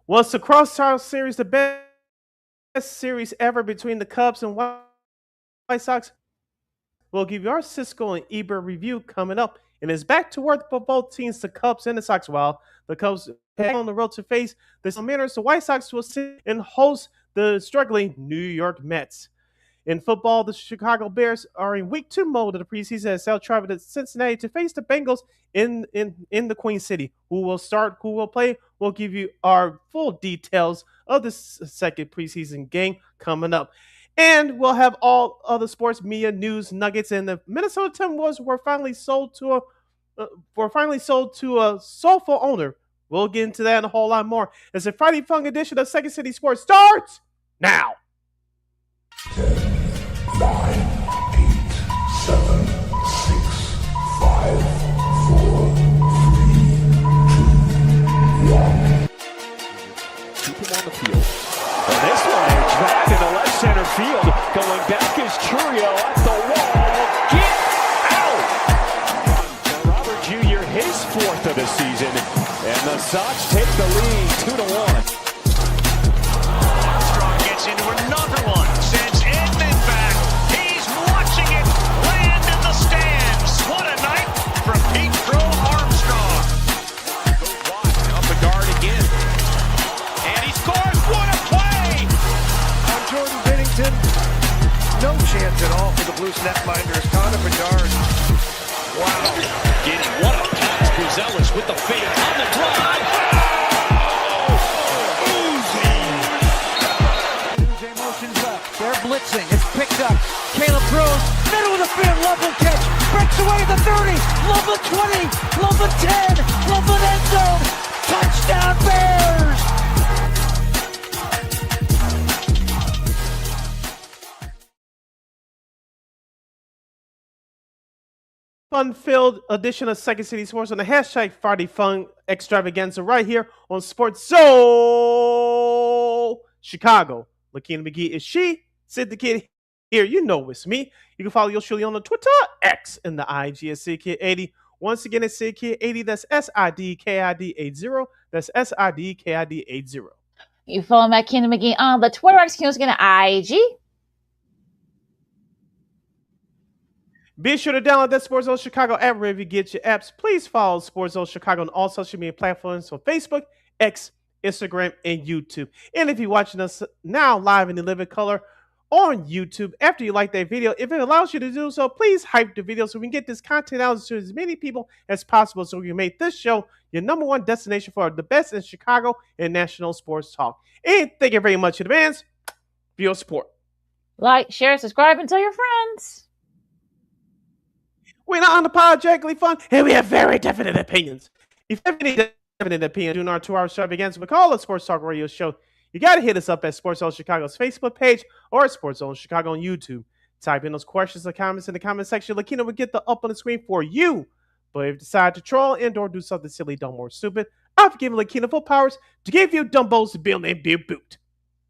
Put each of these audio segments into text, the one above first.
Was the Crosstown Series the best series ever between the Cubs and White Sox? We'll give you our Cisco and Ebert review coming up. And it's back to work for both teams, the Cubs and the Sox. While the Cubs head on the road to face the Mariners, the White Sox will sit and host the struggling New York Mets. In football, the Chicago Bears are in week 2 mode of the preseason as they'll travel to Cincinnati to face the Bengals in the Queen City. Who will start, who will play? We'll give you our full details of this second preseason game coming up. And we'll have all other sports media news nuggets. And the Minnesota Timberwolves were finally sold to a soulful owner. We'll get into that and a whole lot more as the Friday Fun edition of Second City Sports starts now. 10, 9, 8, 7, 6, 5, 4, 3, 2, 1. Keep him on the field. And this one, a drive in the left center field. Going back is Churio at the wall. Get out! For Robert Jr., his 4th of the season. And the Sox take the lead 2-1. Armstrong gets into another one. Sends Edman back. He's watching it land in the stands. What a night for Pete Crow Armstrong. Goes wide, up the guard again. And he scores. What a play! On Jordan Bennington, no chance at all for the Blues netminders. Connor Bedard. Wow. Getting what a pass. Buzelis with the fade on the drive. They're blitzing. It's picked up. Caleb throws. Middle of the field. Loveland catch. Breaks away the 30. Loveland 20. Loveland 10. Loveland end zone. Touchdown Bears. Fun-filled edition of Second City Sports on the hashtag Friday Fun Extravaganza right here on Sports Soul Chicago. LaKeena McGee is she. Sid the Kid here. You know it's me. You can follow yours truly on the Twitter, X, and the IG at SidKid80. Once again, it's SidKid80. That's SIDKID80. That's SIDKID80. You follow LaKeena McGee on the Twitter, X, and IG. Be sure to download that Sports Zone Chicago app wherever you get your apps. Please follow Sports Zone Chicago on all social media platforms on Facebook, X, Instagram, and YouTube. And if you're watching us now live in the living color on YouTube, after you like that video, if it allows you to do so, please hype the video so we can get this content out to as many people as possible so we can make this show your number one destination for the best in Chicago and national sports talk. And thank you very much in advance for your support. Like, share, subscribe, and tell your friends. We're not unapologetically fun, and we have very definite opinions. If you have any definite opinion during our 2-hour extravaganza, we call it Sports Talk Radio Show. You got to hit us up at Sports Zone Chicago's Facebook page or Sports Zone Chicago on YouTube. Type in those questions or comments in the comment section. LaKeena will get them up on the screen for you. But if you decide to troll and or do something silly, dumb, or stupid, I've given LaKeena full powers to give you dumbos to build and be boot.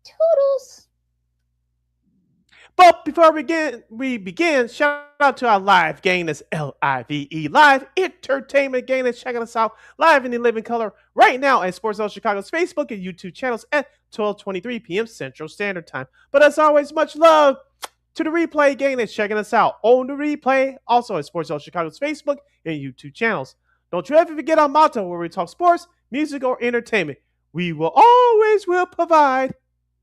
Toodles. But before we begin, shout out to our live gang. That's LIVE, live entertainment gang that's checking us out live in the living color right now at Sports Zone Chicago's Facebook and YouTube channels at 12:23 p.m. Central Standard Time. But as always, much love to the replay gang that's checking us out on the replay, also at Sports Zone Chicago's Facebook and YouTube channels. Don't you ever forget our motto where we talk sports, music, or entertainment. We will always provide.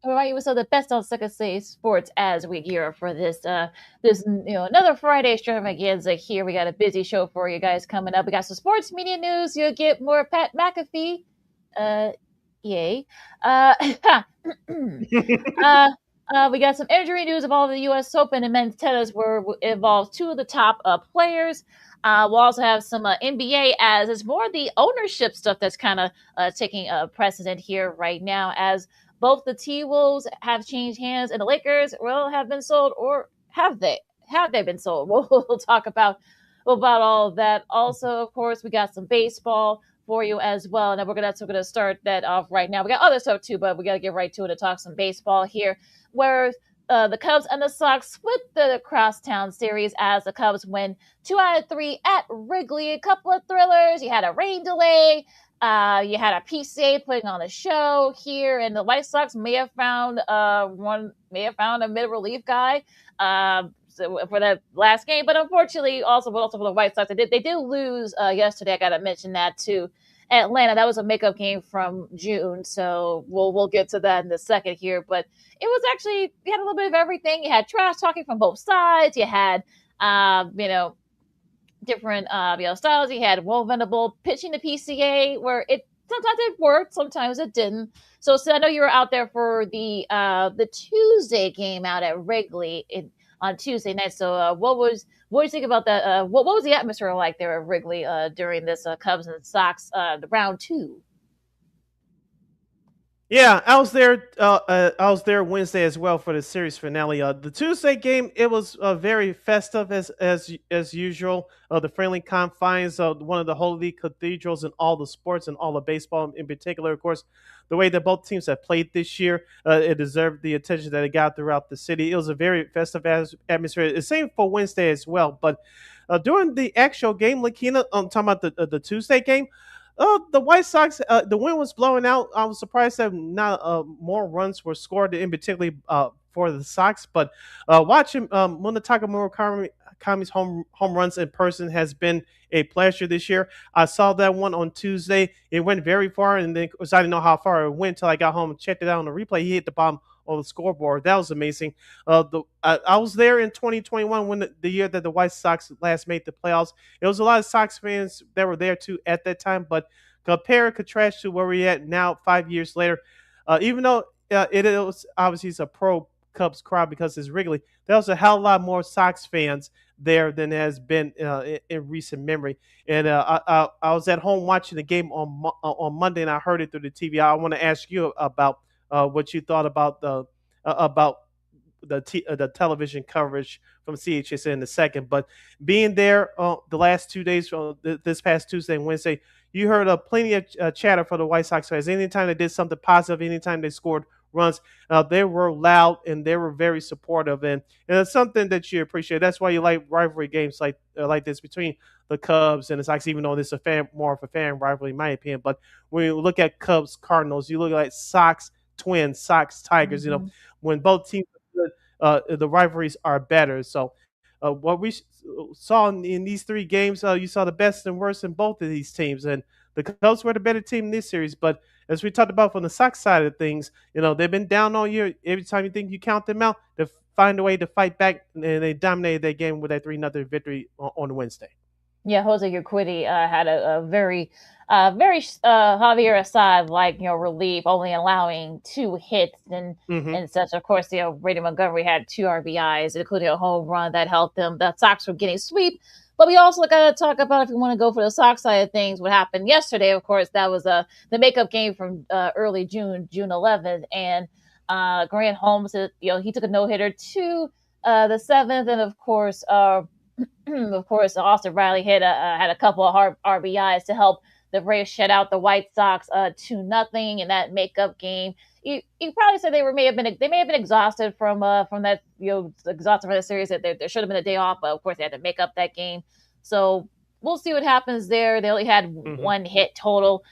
All right, so the best on Second City Sports as we gear up for this another Friday extravaganza here. We got a busy show for you guys coming up. We got some sports media news. You'll get more Pat McAfee. Yay. We got some injury news of all the U.S. Open and men's tennis where involves two of the top players. We'll also have some NBA as it's more the ownership stuff that's kind of taking precedent here right now as both the T-Wolves have changed hands and the Lakers have been sold, or have they been sold? We'll talk about all of that. Also, of course, we got some baseball for you as well. And we're gonna start that off right now. We got other stuff too, but we got to get right to it and talk some baseball here, where the Cubs and the Sox split the Crosstown series as the Cubs win 2 out of 3 at Wrigley. A couple of thrillers. You had a rain delay. You had a PCA putting on a show here, and the White Sox may have found a mid relief guy for that last game. But unfortunately, also for the White Sox, they did lose yesterday. I got to mention that too. Atlanta, that was a makeup game from June, so we'll get to that in a second here. But it was actually, you had a little bit of everything. You had trash talking from both sides. You had you know, different styles. He had Will Venable pitching the PCA where it sometimes it worked, sometimes it didn't. So, I know you were out there for the Tuesday game out at Wrigley on Tuesday night. So what do you think about that? What was the atmosphere like there at Wrigley during this Cubs and Sox the round two? Yeah, I was there. I was there Wednesday as well for the series finale. The Tuesday game, it was very festive as usual. The friendly confines of one of the holy cathedrals in all the sports and all of baseball in particular. Of course, the way that both teams have played this year, it deserved the attention that it got throughout the city. It was a very festive atmosphere. The same for Wednesday as well. But during the actual game, LaKeena, I'm talking about the Tuesday game. The White Sox, the wind was blowing out. I was surprised that not more runs were scored, in particularly for the Sox. But watching Munetaka Murakami's home runs in person has been a pleasure this year. I saw that one on Tuesday. It went very far, and then because I didn't know how far it went until I got home and checked it out on the replay. He hit the bottom on the scoreboard. That was amazing. I was there in 2021 when the year that the White Sox last made the playoffs. It was a lot of Sox fans that were there too at that time, but compare and contrast to where we're at now 5 years later. Even though it is obviously it's a pro Cubs crowd because it's Wrigley, there was a hell of a lot more Sox fans there than has been in recent memory. And I was at home watching the game on Monday, and I heard it through the TV. I want to ask you about what you thought about the television coverage from CHSN in a second. But being there the last 2 days, this past Tuesday and Wednesday, you heard plenty of chatter for the White Sox fans. Anytime they did something positive, anytime they scored runs, they were loud and they were very supportive, and it's something that you appreciate. That's why you like rivalry games like this between the Cubs and the Sox, even though this is more of a fan rivalry, in my opinion. But when you look at Cubs Cardinals, you look at Sox Twins, Sox Tigers. Mm-hmm. When both teams are good, the rivalries are better. So what we saw in these three games, you saw the best and worst in both of these teams, and the Cubs were the better team in this series. But as we talked about from the Sox side of things, they've been down all year. Every time you think you count them out, they find a way to fight back, and they dominated that game with that 3-0 victory on Wednesday. Yeah, Jose Urquidy had a very Javier Assad like relief, only allowing 2 hits Hmm. and such. Of course, Brady Montgomery had 2 RBIs, including a home run that helped them. The Sox were getting sweep, but we also got to talk about, if you want to go for the Sox side of things, what happened yesterday. Of course, that was the makeup game from early June 11th, and Grant Holmes, he took a no hitter to the 7th, and of course. Of course, Austin Riley had a couple of hard RBIs to help the Braves shut out the White Sox 2-0 in that makeup game. You probably said they may have been exhausted from that exhausted from the series, that there should have been a day off, but of course they had to make up that game. So we'll see what happens there. They only had Hmm. 1 hit total.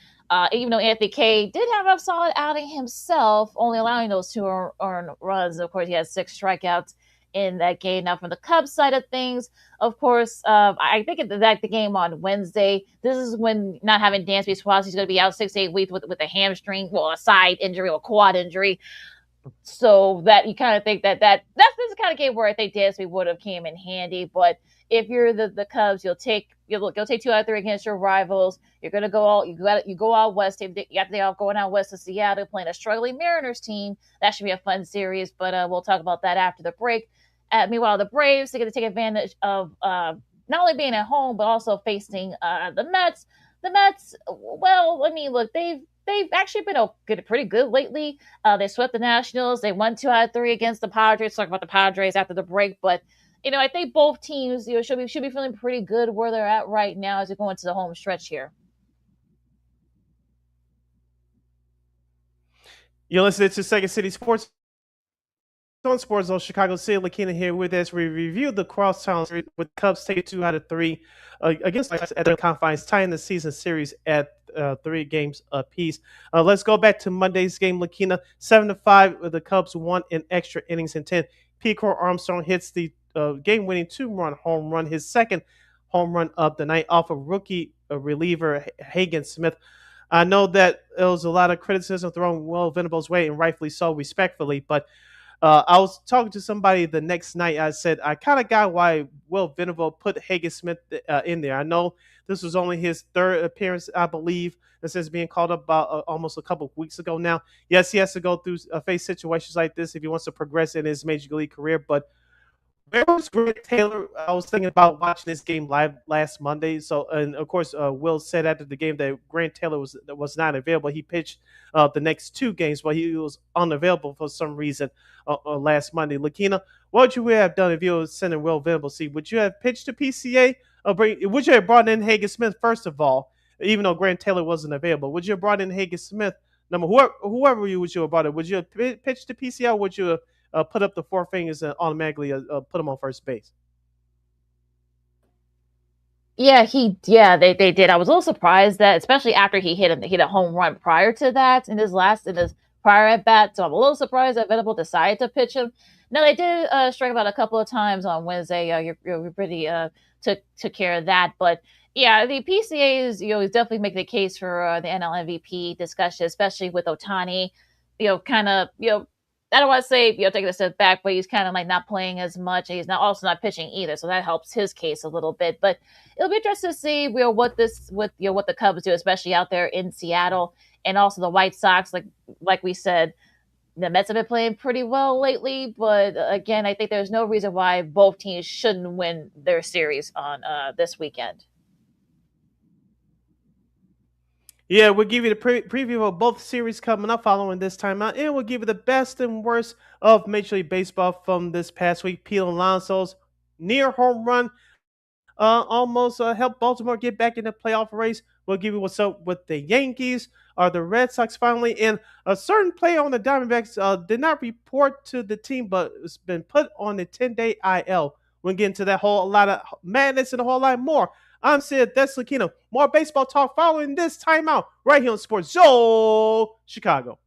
Even though Anthony Kay did have a solid outing himself, only allowing those 2 earned runs. Of course, he had 6 strikeouts in that game. Now, from the Cubs side of things, of course, I think that the game on Wednesday, this is when not having Dansby Swanson, he's going to be out 6 to 8 weeks with a hamstring, well, a side injury or a quad injury. So that you kind of think that's the kind of game where I think Dansby would have came in handy. But if you're the Cubs, you'll take 2 out of 3 against your rivals. You're gonna you go out west. You got the off going out west to Seattle, playing a struggling Mariners team. That should be a fun series. But we'll talk about that after the break. Meanwhile, the Braves, they get to take advantage of not only being at home but also facing the Mets. The Mets, well, I mean, look, they've actually been pretty good lately. They swept the Nationals. They won 2 out of 3 against the Padres. Talk about the Padres after the break, but I think both teams should be feeling pretty good where they're at right now as we go into the home stretch here. You're listening to Second City Sports on Sports Zone Chicago City, LaKeena here with us. We reviewed the crosstown series with Cubs taking 2 out of 3 against White Sox at the confines, tying the season series at 3 games apiece. Let's go back to Monday's game, LaKeena. 7-5, the Cubs won in extra innings in 10. Crow Armstrong hits the game-winning 2-run home run, his second home run of the night off of rookie reliever Hagen Smith. I know that there was a lot of criticism thrown Will Venable's way, and rightfully so, respectfully, but I was talking to somebody the next night. I said I kind of got why Will Venable put Hagen Smith in there. I know this was only his third appearance, I believe, since being called up about almost a couple of weeks ago now. Yes, he has to go through face situations like this if he wants to progress in his major league career, but where was Grant Taylor? I was thinking about watching this game live last Monday. So, and of course, Will said after the game that Grant Taylor was not available. He pitched the next 2 games, but he was unavailable for some reason last Monday. LaKeena, what would you have done if you were sending Will Venable? See, would you have pitched to PCA? Would you have brought in Hagen Smith first of all, even though Grant Taylor wasn't available? Would you have brought in Hagen Smith? Whoever you would you have brought in? Would you have pitched to PCA? Or would you have put up the 4 fingers and automatically put him on first base? Yeah, they did. I was a little surprised that, especially after he hit a home run prior to that in his prior at bat. So I'm a little surprised that Venable decided to pitch him. No, they did strike him out a couple of times on Wednesday. You're pretty took care of that, but yeah, the PCA is is definitely making the case for the NL MVP discussion, especially with Ohtani. Kind of I don't want to say taking a step back, but he's kind of like not playing as much. And he's not pitching either, so that helps his case a little bit. But it'll be interesting to see what the Cubs do, especially out there in Seattle, and also the White Sox. Like we said, the Mets have been playing pretty well lately, but again, I think there's no reason why both teams shouldn't win their series on this weekend. Yeah, we'll give you the preview of both series coming up following this timeout, and we'll give you the best and worst of Major League Baseball from this past week. Pete Alonso's near home run almost helped Baltimore get back in the playoff race. We'll give you what's up with the Yankees or the Red Sox finally. And a certain player on the Diamondbacks did not report to the team, but it's been put on the 10-day IL. We'll get into that whole lot of madness and a whole lot more. I'm Sid, that's LaKeena. More baseball talk following this timeout right here on Sports Zone Chicago.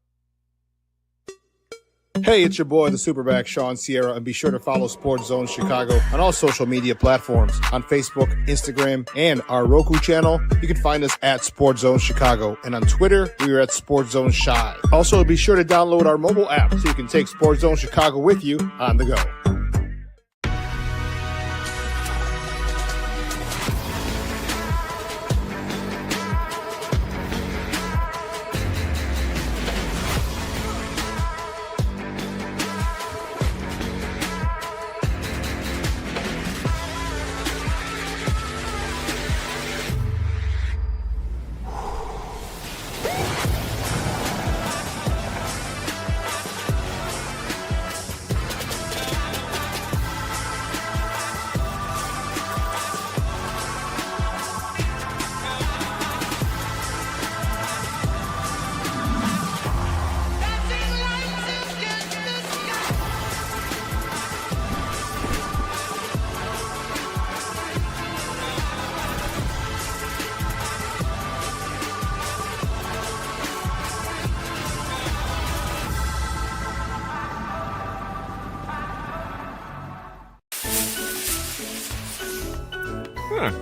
Hey, it's your boy, the Superback, Sean Sierra, and be sure to follow Sports Zone Chicago on all social media platforms. On Facebook, Instagram, and our Roku channel, you can find us at Sports Zone Chicago. And on Twitter, we are at Sports Zone Chi. Also, be sure to download our mobile app so you can take Sports Zone Chicago with you on the go.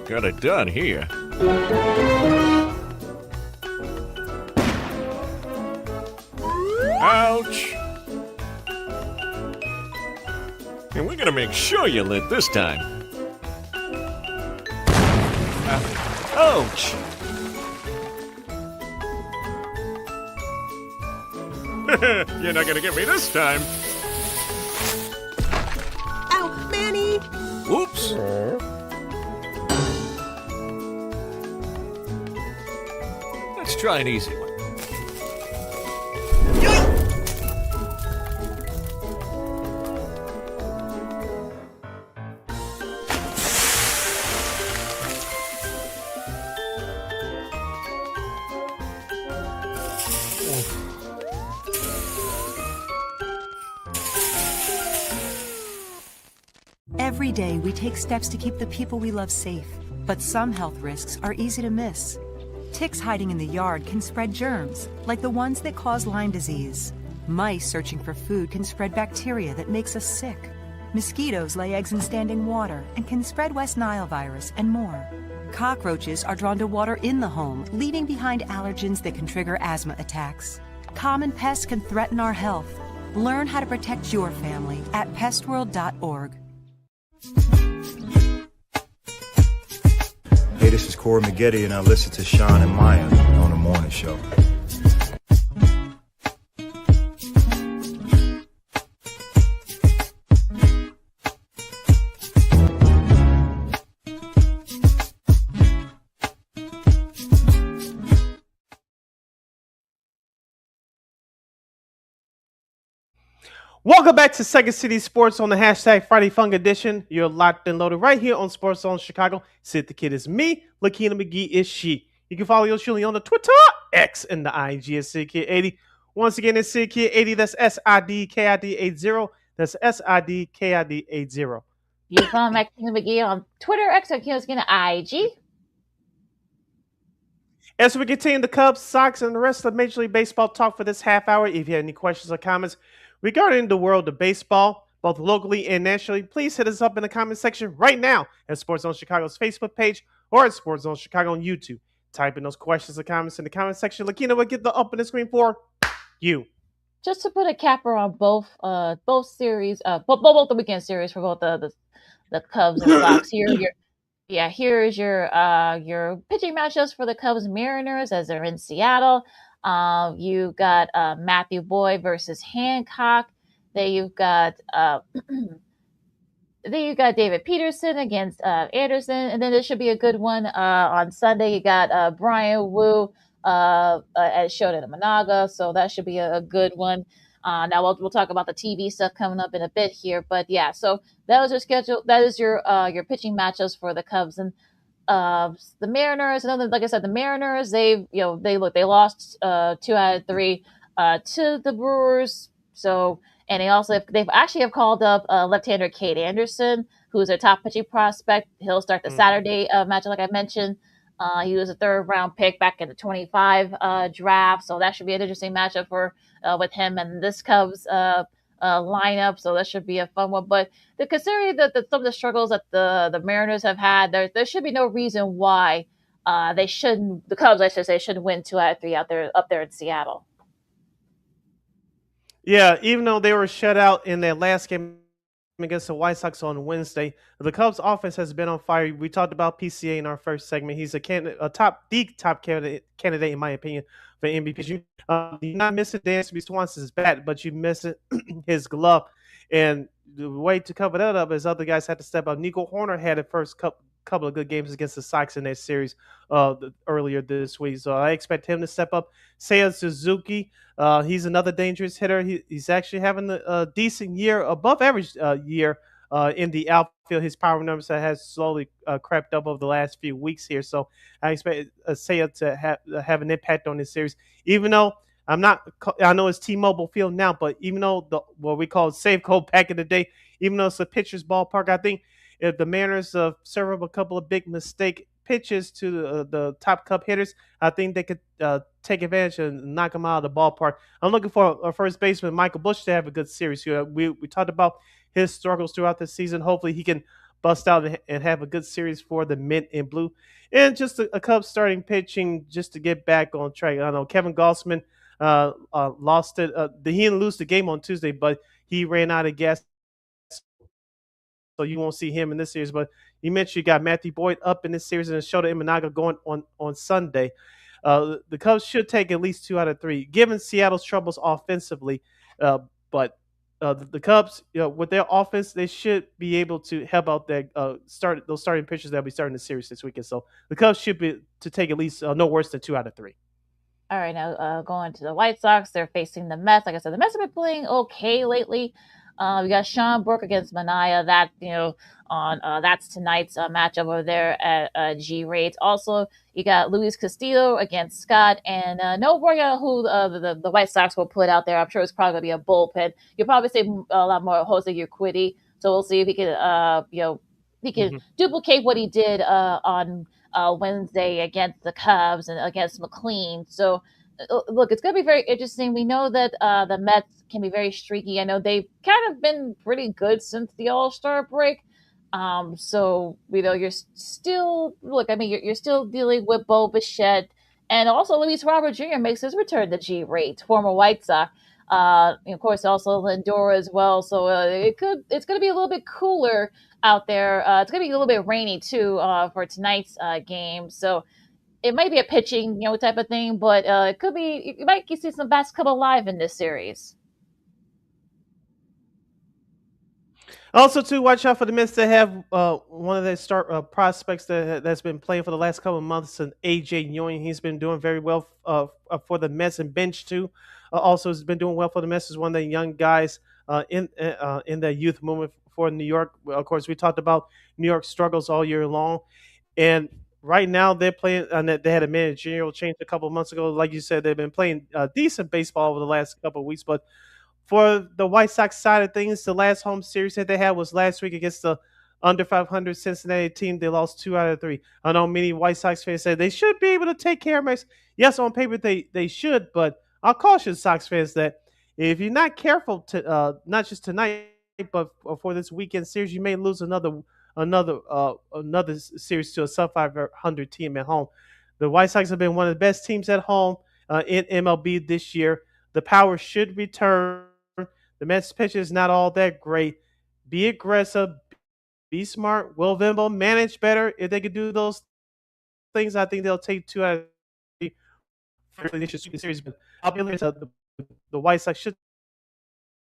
Got it done here. Ouch! And we're gonna make sure you lit this time. Ouch! You're not gonna get me this time. Ow, Manny! Oops! Let's try an easy one. Every day, we take steps to keep the people we love safe, but some health risks are easy to miss. Ticks hiding in the yard can spread germs, like the ones that cause Lyme disease. Mice searching for food can spread bacteria that makes us sick. Mosquitoes lay eggs in standing water and can spread West Nile virus and more. Cockroaches are drawn to water in the home, leaving behind allergens that can trigger asthma attacks. Common pests can threaten our health. Learn how to protect your family at pestworld.org. Hey, this is Corey McGee, and I listen to Sean and Maya on the morning show. Welcome back to Second City Sports on the hashtag Friday Funk Edition. You're locked and loaded right here on Sports Zone Chicago. Sid the Kid is me. LaKeena McGee is she. You can follow yours truly on the Twitter, X, and the IG at SidKid80. Once again, it's SidKid80. That's SIDKID80. That's SIDKID80. You can follow LaKeena McGee on Twitter, X, and IG. As we continue the Cubs, Sox, and the rest of Major League Baseball talk for this half hour, if you have any questions or comments regarding the world of baseball, both locally and nationally, please hit us up in the comment section right now at Sports Zone Chicago's Facebook page or at Sports Zone Chicago on YouTube. Type in those questions or comments in the comment section. LaKeena will get the up on the screen for you. Just to put a capper on both series, both the weekend series for both the Cubs and Sox. Here's your pitching matchups for the Cubs Mariners as they're in Seattle. You got Matthew Boyd versus Hancock. Then you've got David Peterson against Anderson, and then there should be a good one on Sunday. You got Brian Wu at Shonen Managa, so that should be a good one. Now we'll talk about the TV stuff coming up in a bit here, but yeah. So that was your schedule. That is your pitching matchups for the Cubs and the Mariners. And like I said, the Mariners they lost 2 out of 3 to the Brewers. So and they've actually called up left-hander Cade Anderson, who's their top pitching prospect. He'll start the Saturday matchup, like I mentioned. He was a third-round pick back in the 25 draft, so that should be an interesting matchup for with him and this Cubs lineup. So that should be a fun one. But considering that some of the struggles that the Mariners have had, there should be no reason why the Cubs, I should say, shouldn't win 2 out of 3 up there in Seattle. Yeah, even though they were shut out in their last game against the White Sox on Wednesday, the Cubs offense has been on fire. We talked about PCA in our first segment. He's the top candidate in my opinion for MVP. You're not missing Dansby Swanson's bat, but you're missing his glove. And the way to cover that up is other guys had to step up. Nico Horner had the first couple of good games against the Sox in that series earlier this week. So I expect him to step up. Seiya Suzuki, he's another dangerous hitter. He's actually having a decent year, above average year in the outfield. His power numbers has slowly crept up over the last few weeks here. So I expect Seiya to have an impact on this series. Even though I know it's T-Mobile Field now, but even though what we call Safeco back in the day, even though it's a pitcher's ballpark, I think if the Mariners serve up a couple of big mistake pitches to the top Cub hitters, I think they could take advantage and knock them out of the ballpark. I'm looking for a first baseman, Michael Busch, to have a good series. We talked about his struggles throughout the season. Hopefully he can bust out and have a good series for the mint and blue. And just a Cubs starting pitching just to get back on track. I know Kevin Gausman lost it. He didn't lose the game on Tuesday, but he ran out of gas. So you won't see him in this series. But you mentioned you got Matthew Boyd up in this series and Shota Imanaga going on Sunday. The Cubs should take at least 2 out of 3, given Seattle's troubles offensively. But the Cubs, with their offense, they should be able to help out those starting pitchers that will be starting the series this weekend. So the Cubs should be to take at least no worse than 2 out of 3. All right, now going to the White Sox, they're facing the Mets. Like I said, the Mets have been playing okay lately. We got Sean Burke against Manaea. That that's tonight's matchup over there at G Raids. Also, you got Luis Castillo against Scott, and no worry who the White Sox will put out there. I'm sure it's probably gonna be a bullpen. You'll probably see a lot more Jose Urquidy. So we'll see if he can, he can Mhm. duplicate what he did on Wednesday against the Cubs and against McLean. So look, it's going to be very interesting. We know that the Mets can be very streaky. I know they've kind of been pretty good since the All Star break. So you're still look. I mean, you're still dealing with Bo Bichette, and also Luis Robert Jr. makes his return to G Rate, former White Sox. And of course, also Lindor as well. So it's going to be a little bit cooler out there. It's going to be a little bit rainy too for tonight's game. So it might be a pitching type of thing, but it could be you might see some bats come alive in this series. Also, too, watch out for the Mets that have one of their start prospects that's been playing for the last couple of months, and AJ Ewing. He's been doing very well for the Mets and bench too. Also, has been doing well for the Mets as one of the young guys in the youth movement for New York. Well, of course, we talked about New York struggles all year long, and right now they're playing. They had a managerial change a couple of months ago. Like you said, they've been playing decent baseball over the last couple of weeks, but for the White Sox side of things, the last home series that they had was last week against the under 500 Cincinnati team. They lost 2 out of 3. I know many White Sox fans say they should be able to take care of Max. Yes, on paper they should, but I'll caution Sox fans that if you're not careful to not just tonight but for this weekend series, you may lose another series to a sub 500 team at home. The White Sox have been one of the best teams at home in MLB this year. The power should return. The Mets pitch is not all that great. Be aggressive, be smart. Will Vimble manage better if they could do those things? I think they'll take 2 out of 3. Frankly, they should sweep the series, but I'll be honest, the White Sox should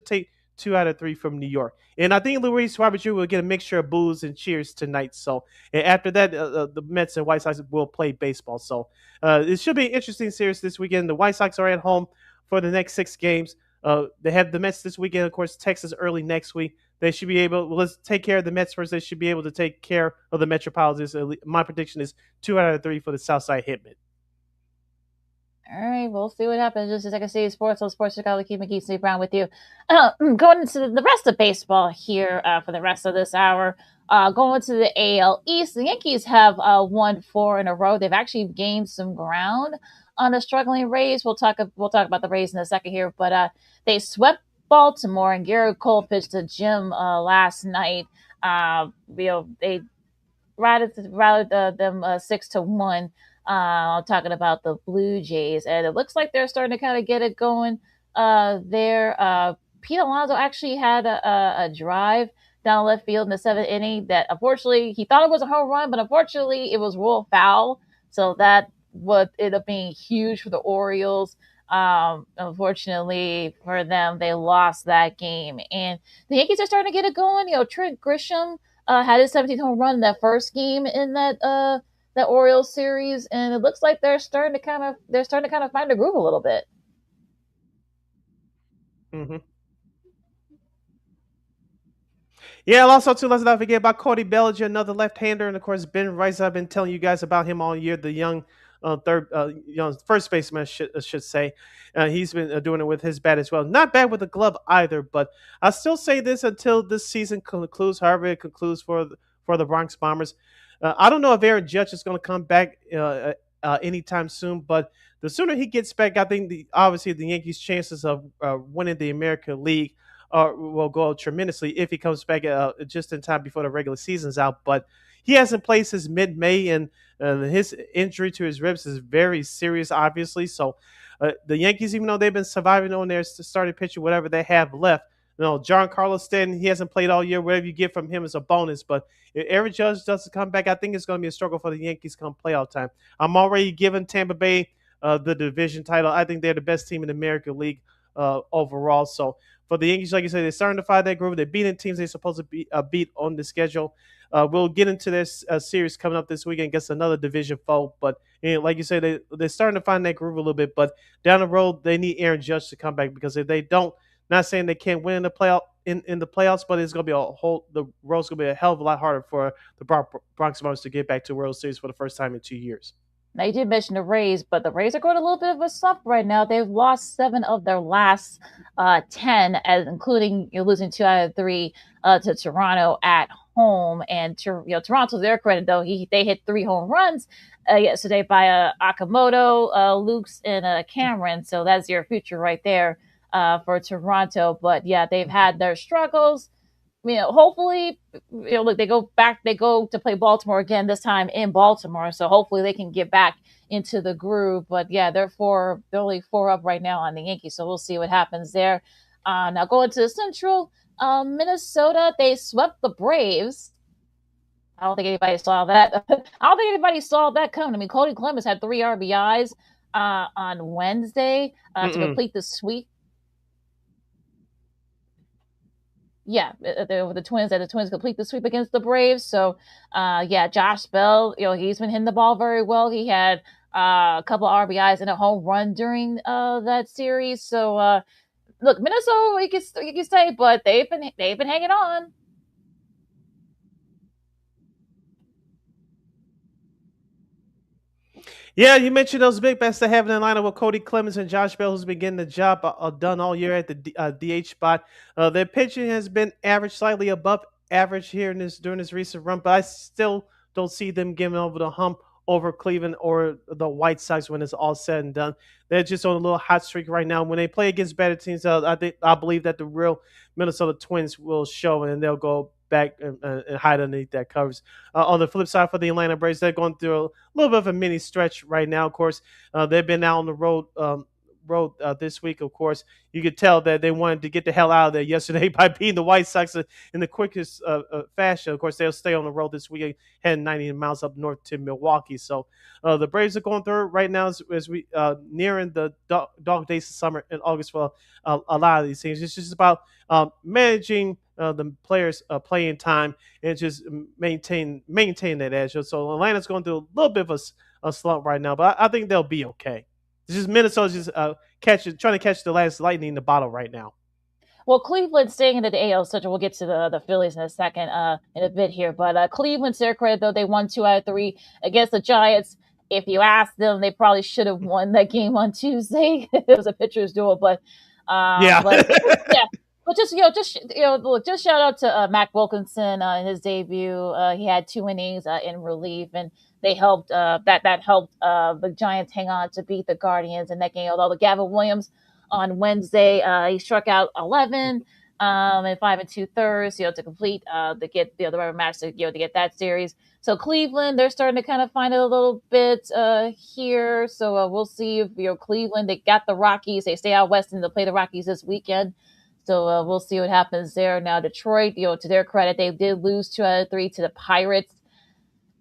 take 2 out of 3 from New York. And I think Luis Robert Jr. will get a mixture of boos and cheers tonight. So and after that, the Mets and White Sox will play baseball. So it should be an interesting series this weekend. The White Sox are at home for the next 6 games. They have the Mets this weekend, of course, Texas early next week. They should be able. Well, let's take care of the Mets first. They should be able to take care of the Metropolitans. My prediction is 2 out of 3 for the Southside Hitmen. All right, we'll see what happens. Just as I can see, sports on Sports Chicago, keep McGee, Steve Brown with you. Going into the rest of baseball here for the rest of this hour. Going to the AL East, the Yankees have won 4 in a row. They've actually gained some ground on the struggling Rays. We'll talk about the Rays in a second here, but they swept Baltimore, and Garrett Cole pitched to Jim last night. They routed them 6-1. Talking about the Blue Jays, and it looks like they're starting to kind of get it going there. Pete Alonso actually had a drive down left field in the 7th inning that unfortunately he thought it was a home run, but unfortunately it was ruled foul. So that would end up being huge for the Orioles. Unfortunately for them, they lost that game, and the Yankees are starting to get it going. Trent Grisham had his 17th home run in that first game in that Orioles series, and it looks like they're starting to kind of find a groove a little bit. Mm-hmm. Yeah, also too, let's not forget about Cody Bellinger, another left-hander, and of course Ben Rice. I've been telling you guys about him all year. The young first baseman, should say. He's been doing it with his bat as well. Not bad with the glove either, but I still say this until this season concludes. However, it concludes for the Bronx Bombers. I don't know if Aaron Judge is going to come back anytime soon, but the sooner he gets back, I think obviously the Yankees' chances of winning the American League will go tremendously if he comes back just in time before the regular season's out. But he hasn't played since mid-May, and his injury to his ribs is very serious, obviously. So the Yankees, even though they've been surviving on their starting pitcher, whatever they have left, John Carlos Stanton, he hasn't played all year. Whatever you get from him is a bonus. But if Aaron Judge doesn't come back, I think it's going to be a struggle for the Yankees come playoff time. I'm already giving Tampa Bay the division title. I think they're the best team in the American League overall. So for the Yankees, like you said, they're starting to find that groove. They're beating teams they're supposed to beat on the schedule. We'll get into this series coming up this weekend against another division foe. But like you said, they're starting to find that groove a little bit. But down the road, they need Aaron Judge to come back, because if they don't, not saying they can't win in the playoffs, but it's going to be the road's going to be a hell of a lot harder for the Bronx Bombers to get back to World Series for the first time in 2 years. Now, you did mention the Rays, but the Rays are going a little bit of a slump right now. They've lost 7 of their last 10, as including losing 2 out of 3 to Toronto at home. And Toronto, to their credit, though, they hit 3 home runs yesterday by Akamoto, Lukes, and Cameron. So that's your future right there for Toronto. But yeah, they've had their struggles. Hopefully, look, they go to play Baltimore again, this time in Baltimore. So hopefully they can get back into the groove. But yeah, they're only 4 up right now on the Yankees. So we'll see what happens there. Now going to the Central, Minnesota, they swept the Braves. I don't think anybody saw that. I don't think anybody saw that coming. I mean, Cody Clemens had 3 RBIs on Wednesday to complete the sweep. Yeah, the Twins complete the sweep against the Braves. So, yeah, Josh Bell, he's been hitting the ball very well. He had a couple of RBIs and a home run during that series. So, look, Minnesota, you can say, but they've been hanging on. Yeah, you mentioned those big bats they have in the lineup with Cody Clemens and Josh Bell, who's been getting the job done all year at the DH spot. Their pitching has been average, slightly above average here during this recent run, but I still don't see them giving over the hump over Cleveland or the White Sox when it's all said and done. They're just on a little hot streak right now. When they play against better teams, I believe that the real Minnesota Twins will show, and they'll go back and hide underneath that covers. On the flip side, for the Atlanta Braves, they're going through a little bit of a mini stretch right now. Of course, they've been out on the road this week. Of course, you could tell that they wanted to get the hell out of there yesterday by beating the White Sox in the quickest fashion. Of course, they'll stay on the road this week, heading 90 miles up north to Milwaukee. So the Braves are going through it right now as we nearing the dog days of summer in August for a lot of these things. It's just about managing the players' playing time and just maintain that edge. So Atlanta's going through a little bit of a slump right now, but I think they'll be okay. It's just Minnesota's just trying to catch the last lightning in the bottle right now. Well, Cleveland staying in the AL Central. We'll get to the Phillies in a second, in a bit here. But Cleveland, to their credit, though, they won 2 out of 3 against the Giants. If you ask them, they probably should have won that game on Tuesday. It was a pitcher's duel, but Yeah. yeah. But just look, just shout out to Mac Wilkinson in his debut. He had 2 innings in relief, and they helped that helped the Giants hang on to beat the Guardians in that game. Although the Gavin Williams on Wednesday, he struck out 11 and 5 2/3, to complete to get the other match to get that series. So Cleveland, they're starting to kind of find it a little bit here. So we'll see if Cleveland, they got the Rockies, they stay out west and they'll play the Rockies this weekend. So we'll see what happens there. Now Detroit, to their credit, they did lose 2 out of 3 to the Pirates.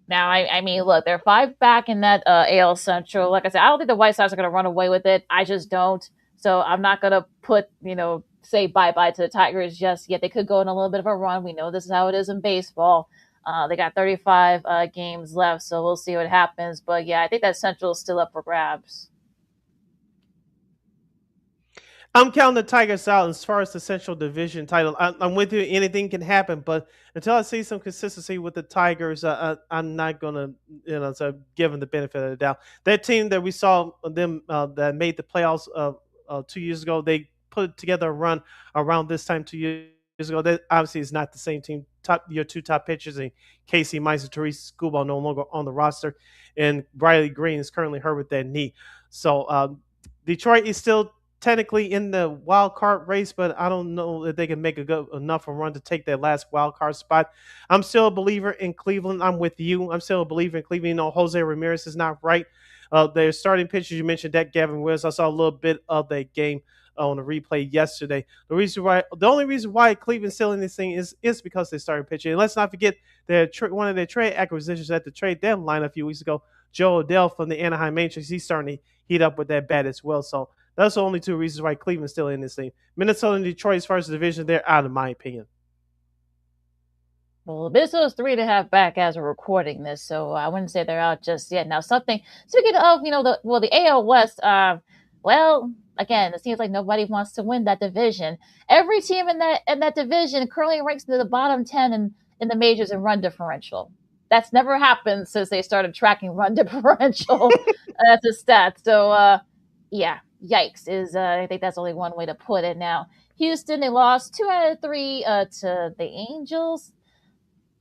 Now, I mean, look, they're 5 back in that AL Central. Like I said, I don't think the White Sox are going to run away with it. I just don't. So I'm not going to say bye-bye to the Tigers just yet. They could go on a little bit of a run. We know this is how it is in baseball. They got 35 games left, so we'll see what happens. But, yeah, I think that Central is still up for grabs. I'm counting the Tigers out as far as the Central Division title. I'm with you. Anything can happen, but until I see some consistency with the Tigers, I'm not gonna, give them the benefit of the doubt. That team that we saw them that made the playoffs 2 years ago, they put together a run around this time 2 years ago. That obviously is not the same team. Your 2 top pitchers, and Casey Mize and Therese Skubal, no longer on the roster, and Riley Green is currently hurt with that knee. So Detroit is still technically in the wild card race, but I don't know if they can make a good enough a run to take that last wild card spot. I'm still a believer in Cleveland. I'm with you. I'm still a believer in Cleveland. Jose Ramirez is not right. Their starting pitchers, you mentioned that Gavin Williams. I saw a little bit of that game on the replay yesterday. The only reason why Cleveland's still in this thing is because they started pitching. And let's not forget one of their trade acquisitions at the trade deadline a few weeks ago, Joe Adell from the Anaheim Matrix. He's starting to heat up with that bat as well. So that's the only 2 reasons why Cleveland's still in this thing. Minnesota and Detroit, as far as the division, they're out, in my opinion. Well, Minnesota's 3.5 back as we're recording this, so I wouldn't say they're out just yet. Now, speaking of, the AL West, again, it seems like nobody wants to win that division. Every team in that division currently ranks in the bottom 10 in the majors in run differential. That's never happened since they started tracking run differential. That's a stat. So, yeah, yikes is I think that's only one way to put it. Now, Houston, they lost 2 out of 3 to the Angels.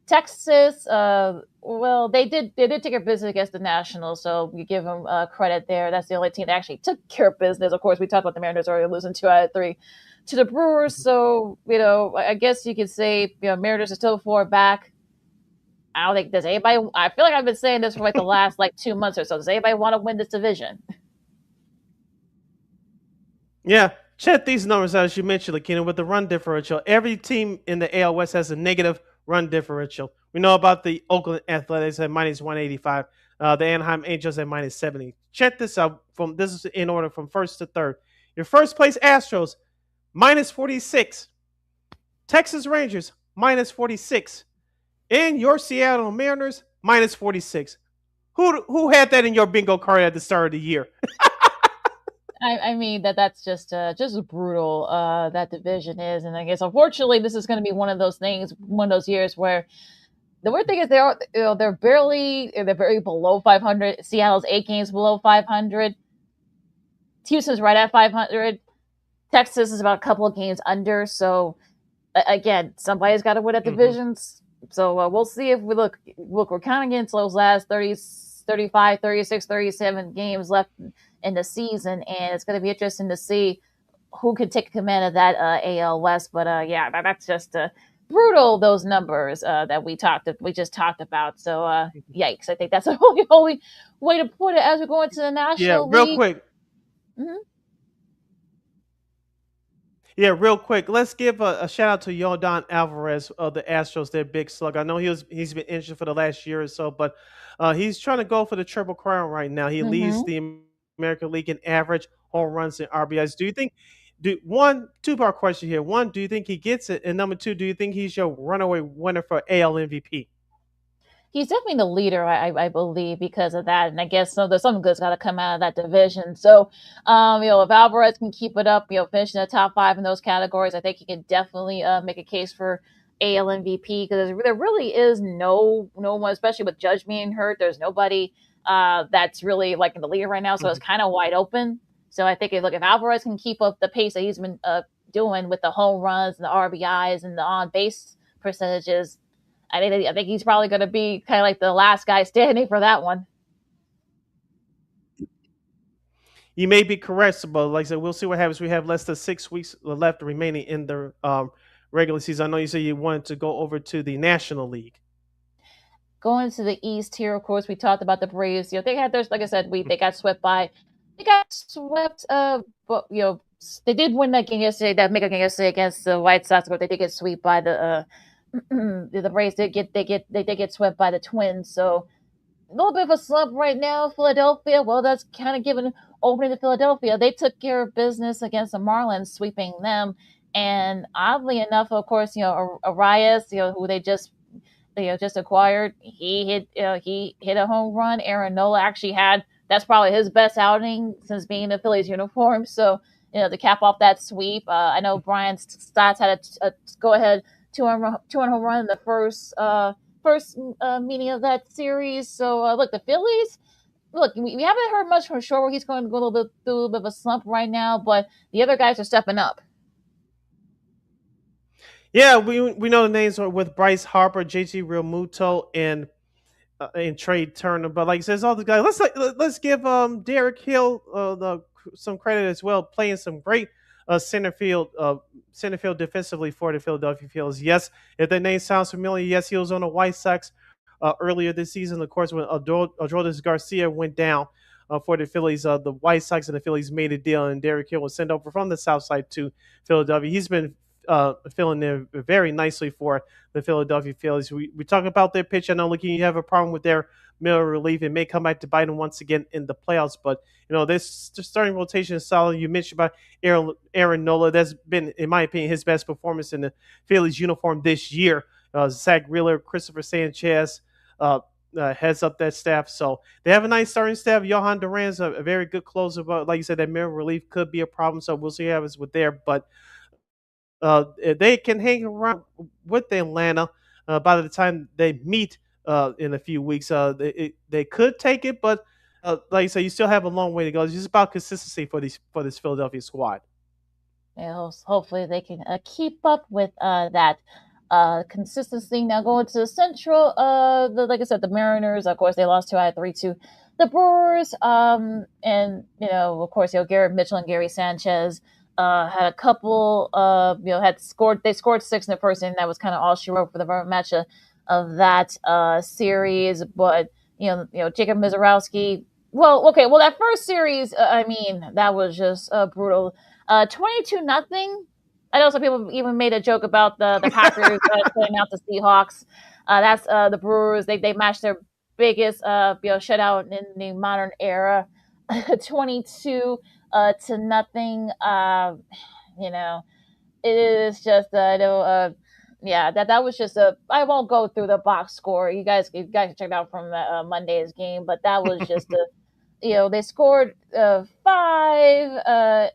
Texas, well, they did take care of business against the Nationals, so you give them credit there. That's the only team that actually took care of business. Of course, we talked about the Mariners already losing 2 out of 3 to the Brewers, so I guess you could say Mariners are still 4 back. I don't think does anybody. I feel like I've been saying this for like the last like 2 months or so. Does anybody want to win this division? Yeah, check these numbers out as you mentioned, LaKeena, with the run differential. Every team in the AL West has a negative run differential. We know about the Oakland Athletics at minus 185, the Anaheim Angels at minus 70. Check this out. This is in order from first to third. Your first place Astros minus 46, Texas Rangers minus 46, and your Seattle Mariners minus 46. Who had that in your bingo card at the start of the year? I mean that's just brutal. That division is, and I guess unfortunately this is going to be one of those things, one of those years where the weird thing is they're very below 500. Seattle's 8 games below 500. Houston's right at 500. Texas is about a couple of games under. So again, somebody's got to win at divisions. So we'll see if we look. We're counting into those last 30, 35, 36, 37 games left in the season, and it's going to be interesting to see who can take command of that AL West. But yeah, that's just brutal. Those numbers that we just talked about. So yikes! I think that's the only way to put it as we go into the National Real League. quick. Mm-hmm. Yeah, real quick. Let's give a shout out to Yordan Alvarez of the Astros, their big slug. I know he's been injured for the last year or so, but he's trying to go for the Triple Crown right now. He leads the American League in average, home runs, and RBIs. Do you think? Two-part question here. One, do you think he gets it? And number two, do you think he's your runaway winner for AL MVP? He's definitely the leader, I believe, because of that. And I guess there's something good's got to come out of that division. So, if Alvarez can keep it up, finish in the top 5 in those categories, I think he can definitely make a case for AL MVP because there really is no one, especially with Judge being hurt. There's nobody that's really like in the leader right now, so it's kind of wide open. So I think if Alvarez can keep up the pace that he's been doing with the home runs and the RBIs and the on base percentages, I think he's probably going to be kind of like the last guy standing for that one. You may be correct, but like I said, we'll see what happens. We have less than 6 weeks left remaining in the regular season. I know you said you wanted to go over to the National League. Going to the East here, of course, we talked about the Braves. They had their, like I said, they got swept by. They got swept, but they did win that game yesterday. That make a game yesterday against the White Sox, but they did get swept by the. The Braves did get swept by the Twins, so a little bit of a slump right now. Philadelphia, well, that's kind of given opening to Philadelphia. They took care of business against the Marlins, sweeping them, and oddly enough, of course, Arias, who they just acquired, he hit a home run. Aaron Nola actually that's probably his best outing since being in the Phillies uniform. So to cap off that sweep, I know Brian Stotts had a go ahead 2-run home run in the first meeting of that series. So look, the Phillies. Look, we haven't heard much from Shore. He's going to go through a little bit of a slump right now, but the other guys are stepping up. Yeah, we know the names are with Bryce Harper, JT Realmuto, and Trey Turner. But like I says, all the guys. Let's give Derek Hill some credit as well, playing some great center field defensively for the Philadelphia Phillies. Yes, if the name sounds familiar, yes, he was on the White Sox earlier this season. Of course, when Adolis Garcia went down for the Phillies, the White Sox and the Phillies made a deal, and Derek Hill was sent over from the South Side to Philadelphia. He's been filling in very nicely for the Philadelphia Phillies. We talk about their pitch. I know, looking, you have a problem with their middle relief. It may come back to bite them once again in the playoffs, but this starting rotation is solid. You mentioned about Aaron Nola. That's been, in my opinion, his best performance in the Phillies uniform this year. Zach Wheeler, Christopher Sanchez heads up that staff. So they have a nice starting staff. Johan Duran's a very good closer, but like you said, that middle relief could be a problem. So we'll see how it's with there. But they can hang around with Atlanta by the time they meet in a few weeks. They could take it, but like I say, you still have a long way to go. It's just about consistency for this Philadelphia squad. Hopefully they can keep up with that consistency. Now going to the Central, like I said, the Mariners, of course, they lost 2 out of 3 to the Brewers. And of course, Garrett Mitchell and Gary Sanchez had a couple. Had scored. They scored 6 in the first inning. That was kind of all she wrote for the match of that series. But Jacob Mizorowski. Well, okay. Well, that first series, I mean, that was just brutal. 22-0. I know some people even made a joke about the Packers putting out the Seahawks. That's the Brewers. They matched their biggest shutout in the modern era. 22-0. It is just yeah, that was just a. I won't go through the box score. You guys can check it out from the Monday's game, but that was just a. They scored 5, 5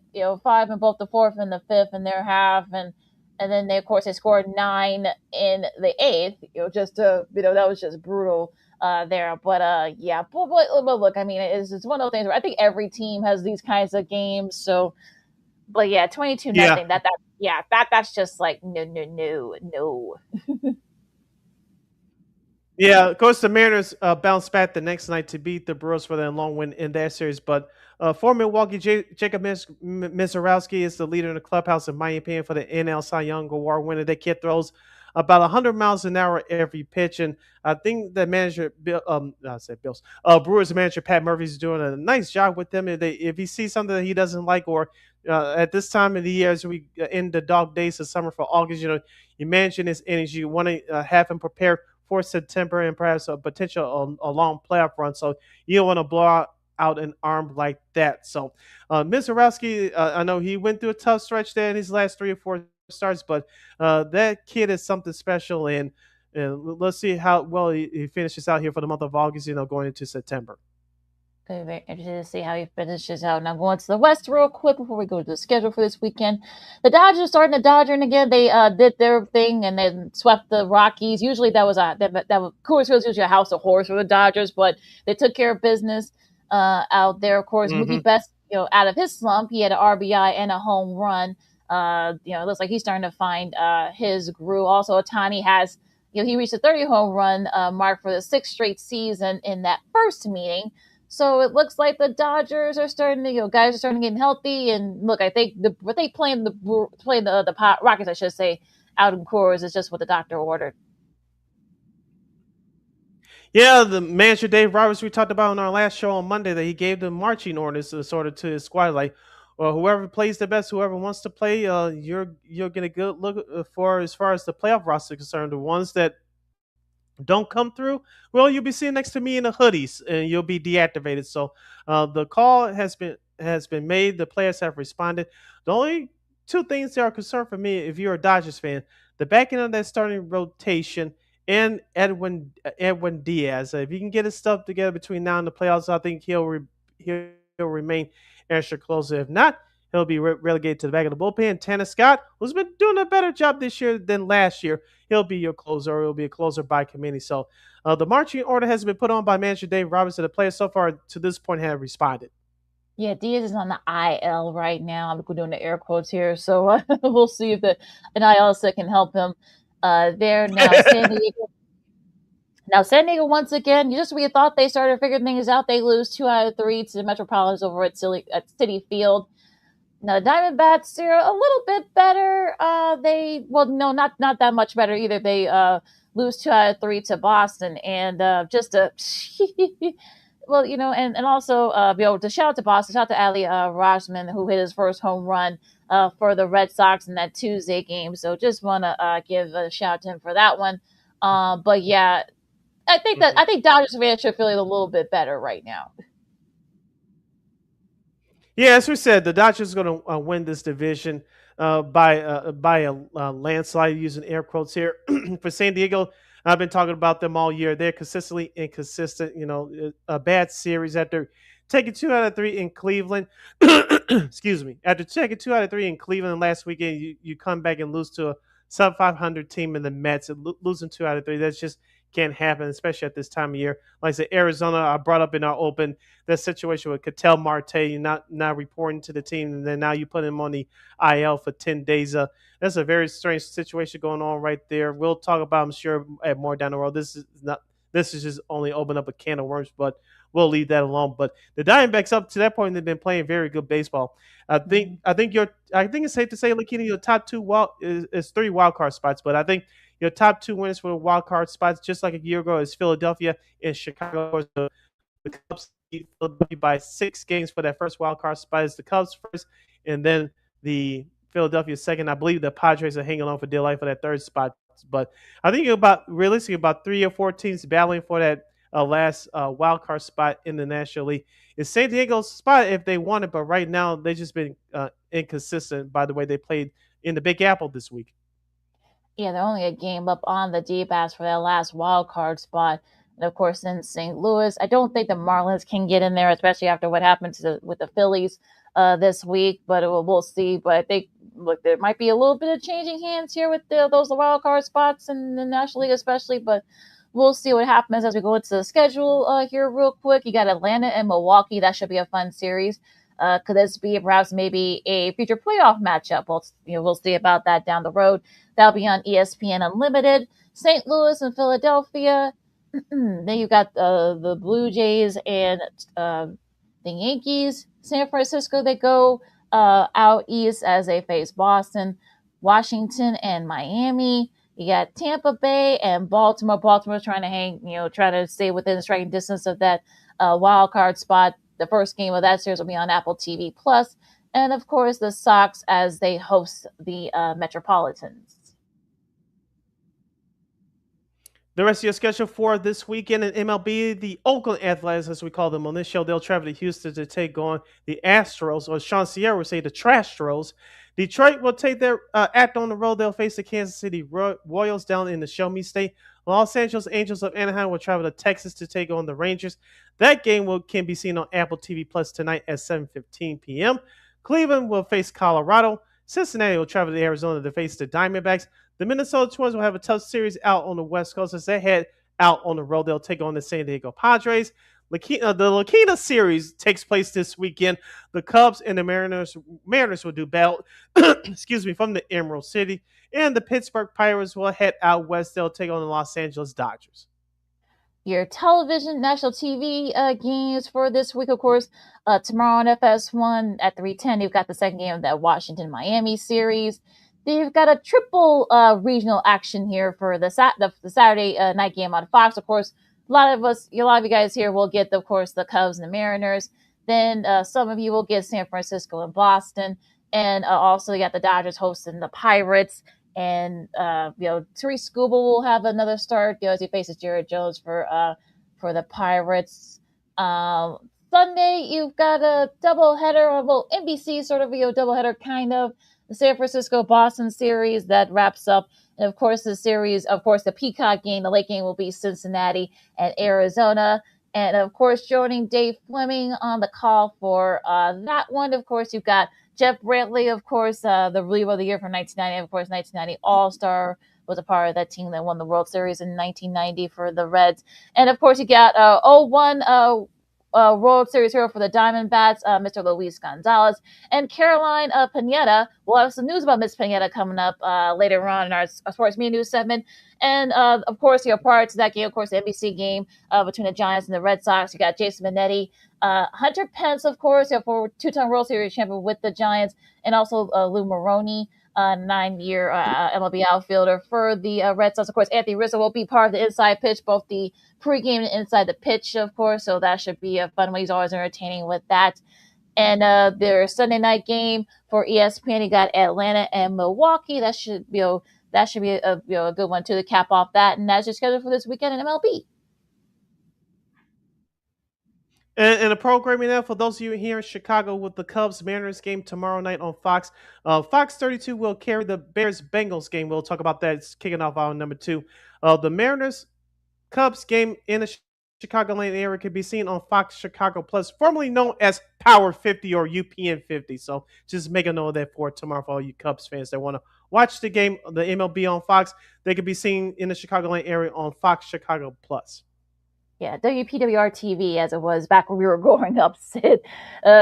in both the fourth and the fifth in their half, and then of course they scored 9 in the eighth. That was just brutal there. But yeah, but look, I mean, it's one of those things where I think every team has these kinds of games. So, but yeah, 22-0. Yeah. That's just like no. Yeah, of course, the Mariners bounced back the next night to beat the Brewers for their long win in that series. But for Milwaukee, Jacob Mizorowski is the leader in the clubhouse, in my opinion, for the NL Cy Young Award winner. That kid throws about 100 miles an hour every pitch. And I think the manager, Brewers manager Pat Murphy is doing a nice job with them. If he sees something that he doesn't like, or at this time of the year, as we end the dog days of summer for August, you managing his energy. You want to have him prepared for September and perhaps a potential a long playoff run. So you don't want to blow out an arm like that. So Mizorowski, I know he went through a tough stretch there in his last 3 or 4 starts, but that kid is something special. And let's see how well he finishes out here for the month of August, going into September. Okay, very interested to see how he finishes out. Now going to the West real quick before we go to the schedule for this weekend. The Dodgers starting to dodging again. They did their thing and then swept the Rockies. Usually that was Coors Field was usually a house of horrors for the Dodgers, but they took care of business out there. Of course, Mookie Betts, out of his slump, he had an RBI and a home run. It looks like he's starting to find his groove. Also, Ohtani has, he reached a 30 home run mark for the 6th straight season in that first meeting. So it looks like the Dodgers are starting to, guys are starting to get healthy. And look, I think they playing the Rockets, I should say, out in Coors is just what the doctor ordered. Yeah, the manager Dave Roberts, we talked about on our last show on Monday, that he gave the marching orders to his squad, like, well, whoever plays the best, whoever wants to play, you're gonna go look for, as far as the playoff roster is concerned. The ones that don't come through, well, you'll be sitting next to me in the hoodies and you'll be deactivated. So the call has been made. The players have responded. The only 2 things that are concerned for me, if you're a Dodgers fan, the back end of that starting rotation and Edwin Diaz. If you can get his stuff together between now and the playoffs, I think he'll remain extra closer. If not, he'll be relegated to the back of the bullpen. Tanner Scott, who's been doing a better job this year than last year, he'll be your closer. He'll be a closer by committee. So the marching order has been put on by manager Dave Roberts, and the players so far to this point have responded. Yeah, Diaz is on the IL right now. I'm doing the air quotes here, so we'll see if an IL set can help him there. Now, San Diego once again, we thought they started figuring things out. They lose 2 out of 3 to the Metropolitans over at Citi Field. Now the Diamondbacks are a little bit better. Not that much better either. They lose 2 out of 3 to Boston, and well, and also to shout out to Boston, shout out to Ali Rosman, who hit his first home run for the Red Sox in that Tuesday game. So just want to give a shout out to him for that one. But yeah, I think Dodgers fans should feel a little bit better right now. Yeah, as we said, the Dodgers are going to win this division by a landslide, using air quotes here. For San Diego, I've been talking about them all year. They're consistently inconsistent. A bad series after taking 2 out of 3 in Cleveland. Excuse me. After taking 2 out of 3 in Cleveland last weekend, you come back and lose to a sub 500 team in the Mets. Losing 2 out of 3, that's just can't happen, especially at this time of year. Like I said, Arizona, I brought up in our open that situation with Cattell Marte not reporting to the team, and then now you put him on the IL for 10 days. That's a very strange situation going on right there. We'll talk about, I'm sure, at more down the road. This is just only open up a can of worms, but we'll leave that alone. But the Diamondbacks up to that point, they've been playing very good baseball. I think it's safe to say, LaKeena, your top two is three wild card spots, but I think your top two winners for the wild card spots, just like a year ago, is Philadelphia and Chicago. The Cubs beat Philadelphia by 6 games for that first wild card spot. It's the Cubs first, and then the Philadelphia second. I believe the Padres are hanging on for dear life for that third spot. But I think about realistically about 3 or 4 teams battling for that last wild card spot in the National League. It's San Diego's spot if they want it, but right now they've just been inconsistent by the way they played in the Big Apple this week. Yeah, they're only a game up on the D-backs for that last wild card spot. And of course, in St. Louis, I don't think the Marlins can get in there, especially after what happened with the Phillies this week. But we'll see. But I think there might be a little bit of changing hands here with those wild card spots in the National League, especially. But we'll see what happens as we go into the schedule here real quick. You got Atlanta and Milwaukee. That should be a fun series. Could this be perhaps maybe a future playoff matchup? We'll see about that down the road. That'll be on ESPN Unlimited. St. Louis and Philadelphia. Then you've got the Blue Jays and the Yankees. San Francisco, they go out east as they face Boston, Washington, and Miami. You got Tampa Bay and Baltimore. Baltimore's trying to try to stay within striking distance of that wild card spot. The first game of that series will be on Apple TV Plus, and of course the Sox as they host the Metropolitans. The rest of your schedule for this weekend in MLB, the Oakland Athletics, as we call them on this show, they'll travel to Houston to take on the Astros, or Sean Sierra would say the Trastros. Detroit will take their act on the road. They'll face the Kansas City Royals down in the Show Me State. Los Angeles Angels of Anaheim will travel to Texas to take on the Rangers. That game can be seen on Apple TV Plus tonight at 7:15 p.m. Cleveland will face Colorado. Cincinnati will travel to Arizona to face the Diamondbacks. The Minnesota Twins will have a tough series out on the West Coast as they head out on the road. They'll take on the San Diego Padres. The LaKeena series takes place this weekend. The Cubs and the Mariners will do battle from the Emerald City. And the Pittsburgh Pirates will head out west. They'll take on the Los Angeles Dodgers. Your television national TV games for this week, of course, tomorrow on FS1 at 3:10, you've got the second game of that Washington-Miami series. Then you've got a triple regional action here for the Saturday night game on Fox. Of course, a lot of you guys here will get, of course, the Cubs and the Mariners. Then some of you will get San Francisco and Boston. And also you got the Dodgers hosting the Pirates. And Tariq Skubal will have another start as he faces Jared Jones for the Pirates. Sunday, you've got a doubleheader, well, NBC sort of doubleheader kind of. The San Francisco-Boston series that wraps up. And, of course, the Peacock game, the late game will be Cincinnati and Arizona. And, of course, joining Dave Fleming on the call for that one, of course, you've got Jeff Brantley, of course, the reliever of the year from 1990. Of course, 1990 All-Star, was a part of that team that won the World Series in 1990 for the Reds. And, of course, you got 0-1 World Series hero for the Diamondbacks, Mr. Luis Gonzalez, and Caroline Pineda. We'll have some news about Miss Pineda coming up later on in our sports media news segment. And, of course, prior to that game, of course, the NBC game between the Giants and the Red Sox, you got Jason Benetti, Hunter Pence, of course, for two-time World Series champion with the Giants, and also Lou Maroney, 9-year MLB outfielder for the Red Sox. Of course, Anthony Rizzo will be part of the inside pitch, both the pregame and inside the pitch, of course. So that should be a fun one. He's always entertaining with that. And their Sunday night game for ESPN, you got Atlanta and Milwaukee. That should be a good one too to cap off that. And that's your schedule for this weekend in MLB. And the programming now for those of you here in Chicago with the Cubs Mariners game tomorrow night on Fox. Fox 32 will carry the Bears Bengals game. We'll talk about that. It's kicking off hour number 2. The Mariners Cubs game in Chicagoland area can be seen on Fox Chicago Plus, formerly known as Power 50 or UPN 50. So just make a note of that for tomorrow for all you Cubs fans that want to watch the game, the MLB on Fox. They can be seen in the Chicagoland area on Fox Chicago Plus. Yeah, WPWR TV as it was back when we were growing up, Sid.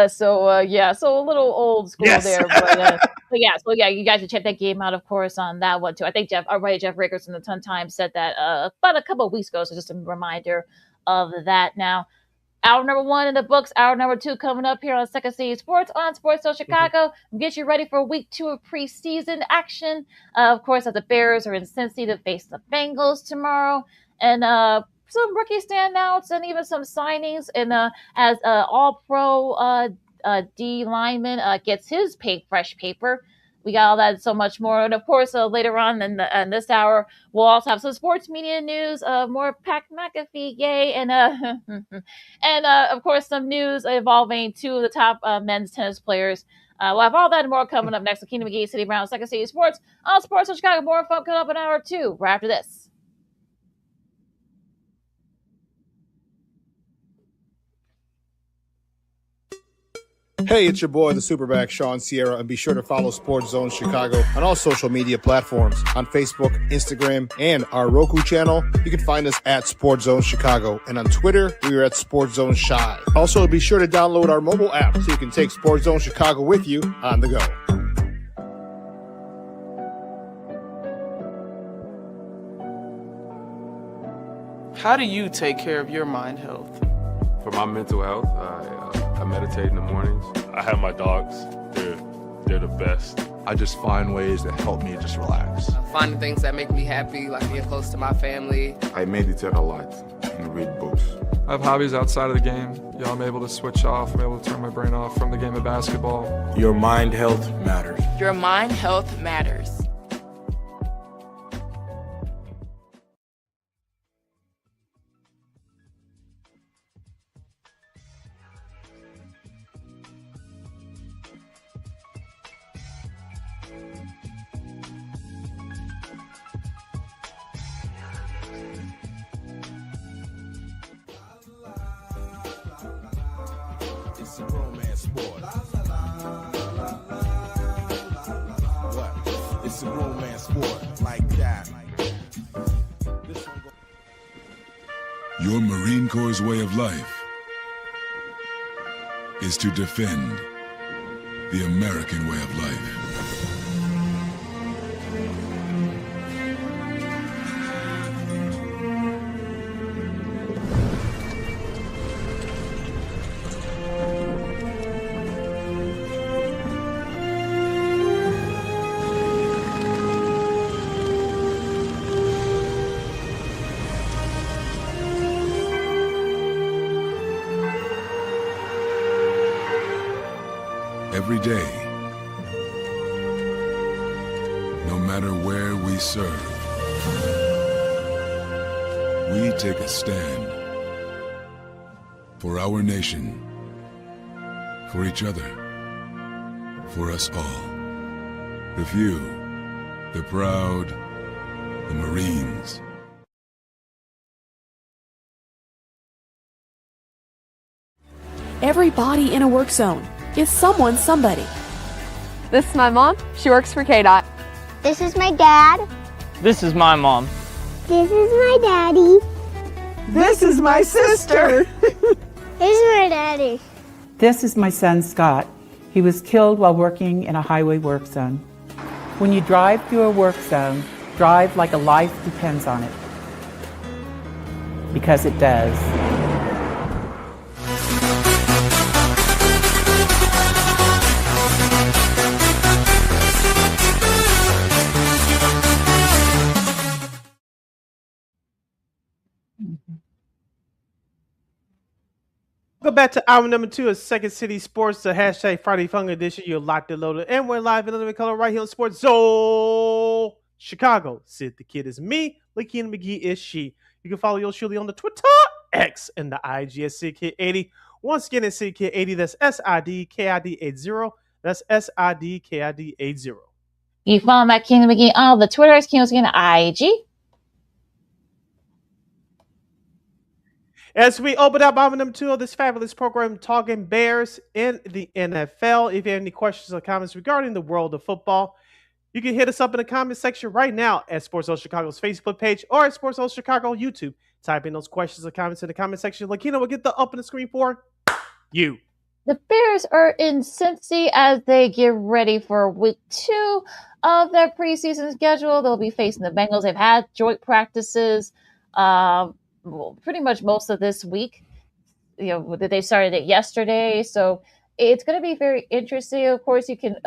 So a little old school there, but yeah, you guys should check that game out, of course, on that one too. I think Jeff Rickers in the Ton Times said that about a couple of weeks ago, so just a reminder of that. Now, hour number 1 in the books, hour number 2 coming up here on Second City Sports on Sports Zone Chicago. Get you ready for week 2 of preseason action. Of course, as the Bears are in Cincy to face the Bengals tomorrow, and some rookie standouts and even some signings. And as All-Pro D lineman gets his fresh paper. We got all that and so much more. And of course, later on in this hour, we'll also have some sports media news, more Pat McAfee, yay, and of course, some news involving 2 of the top men's tennis players. We'll have all that and more coming up next. LaKeena, McGee, City Brown, Second City Sports on Sports of Chicago. More fun coming up in hour 2 right after this. Hey, it's your boy, the Superback, Sean Sierra, and be sure to follow Sports Zone Chicago on all social media platforms, on Facebook, Instagram, and our Roku channel. You can find us at Sports Zone Chicago, and on Twitter, we are at Sports Zone Shy. Also, be sure to download our mobile app so you can take Sports Zone Chicago with you on the go. How do you take care of your mind health? For my mental health, I meditate in the mornings. I have my dogs. They're the best. I just find ways that help me just relax. Finding things that make me happy, like being close to my family. I meditate a lot and read books. I have hobbies outside of the game. I'm able to switch off. I'm able to turn my brain off from the game of basketball. Your mind health matters. Your mind health matters. It's a romance sport. What? It's a romance sport like that. Your Marine Corps' way of life is to defend the American way of life. Every day, no matter where we serve, we take a stand for our nation, for each other, for us all. The few, the proud, the Marines. Everybody in a work zone is someone somebody. This is my mom. She works for KDOT. This is my dad. This is my mom. This is my daddy. This is my sister. This is my daddy. This is my son, Scott. He was killed while working in a highway work zone. When you drive through a work zone, drive like a life depends on it. Because it does. Go back to hour number 2 of Second City Sports, the hashtag Friday Fun Edition. You're locked and loaded, and we're live in living color right here on Sports Zone Chicago. Sid the Kid is me. LaKeena McGee is she. You can follow yours truly on the Twitter, X, and the IG at SidKid80. Once again, it's SidKid80. That's SIDKID80. That's SIDKID80. You can follow Matt King McGee on the Twitter, King McGee, IG. As we open up number 2 of this fabulous program, Talking Bears in the NFL. If you have any questions or comments regarding the world of football, you can hit us up in the comment section right now at Sports Zone Chicago's Facebook page or at Sports Zone Chicago YouTube. Type in those questions or comments in the comment section. LaKeena will get the up on the screen for you. The Bears are in Cincy as they get ready for week 2 of their preseason schedule. They'll be facing the Bengals. They've had joint practices pretty much most of this week. They started it yesterday, so it's going to be very interesting. Of course, you can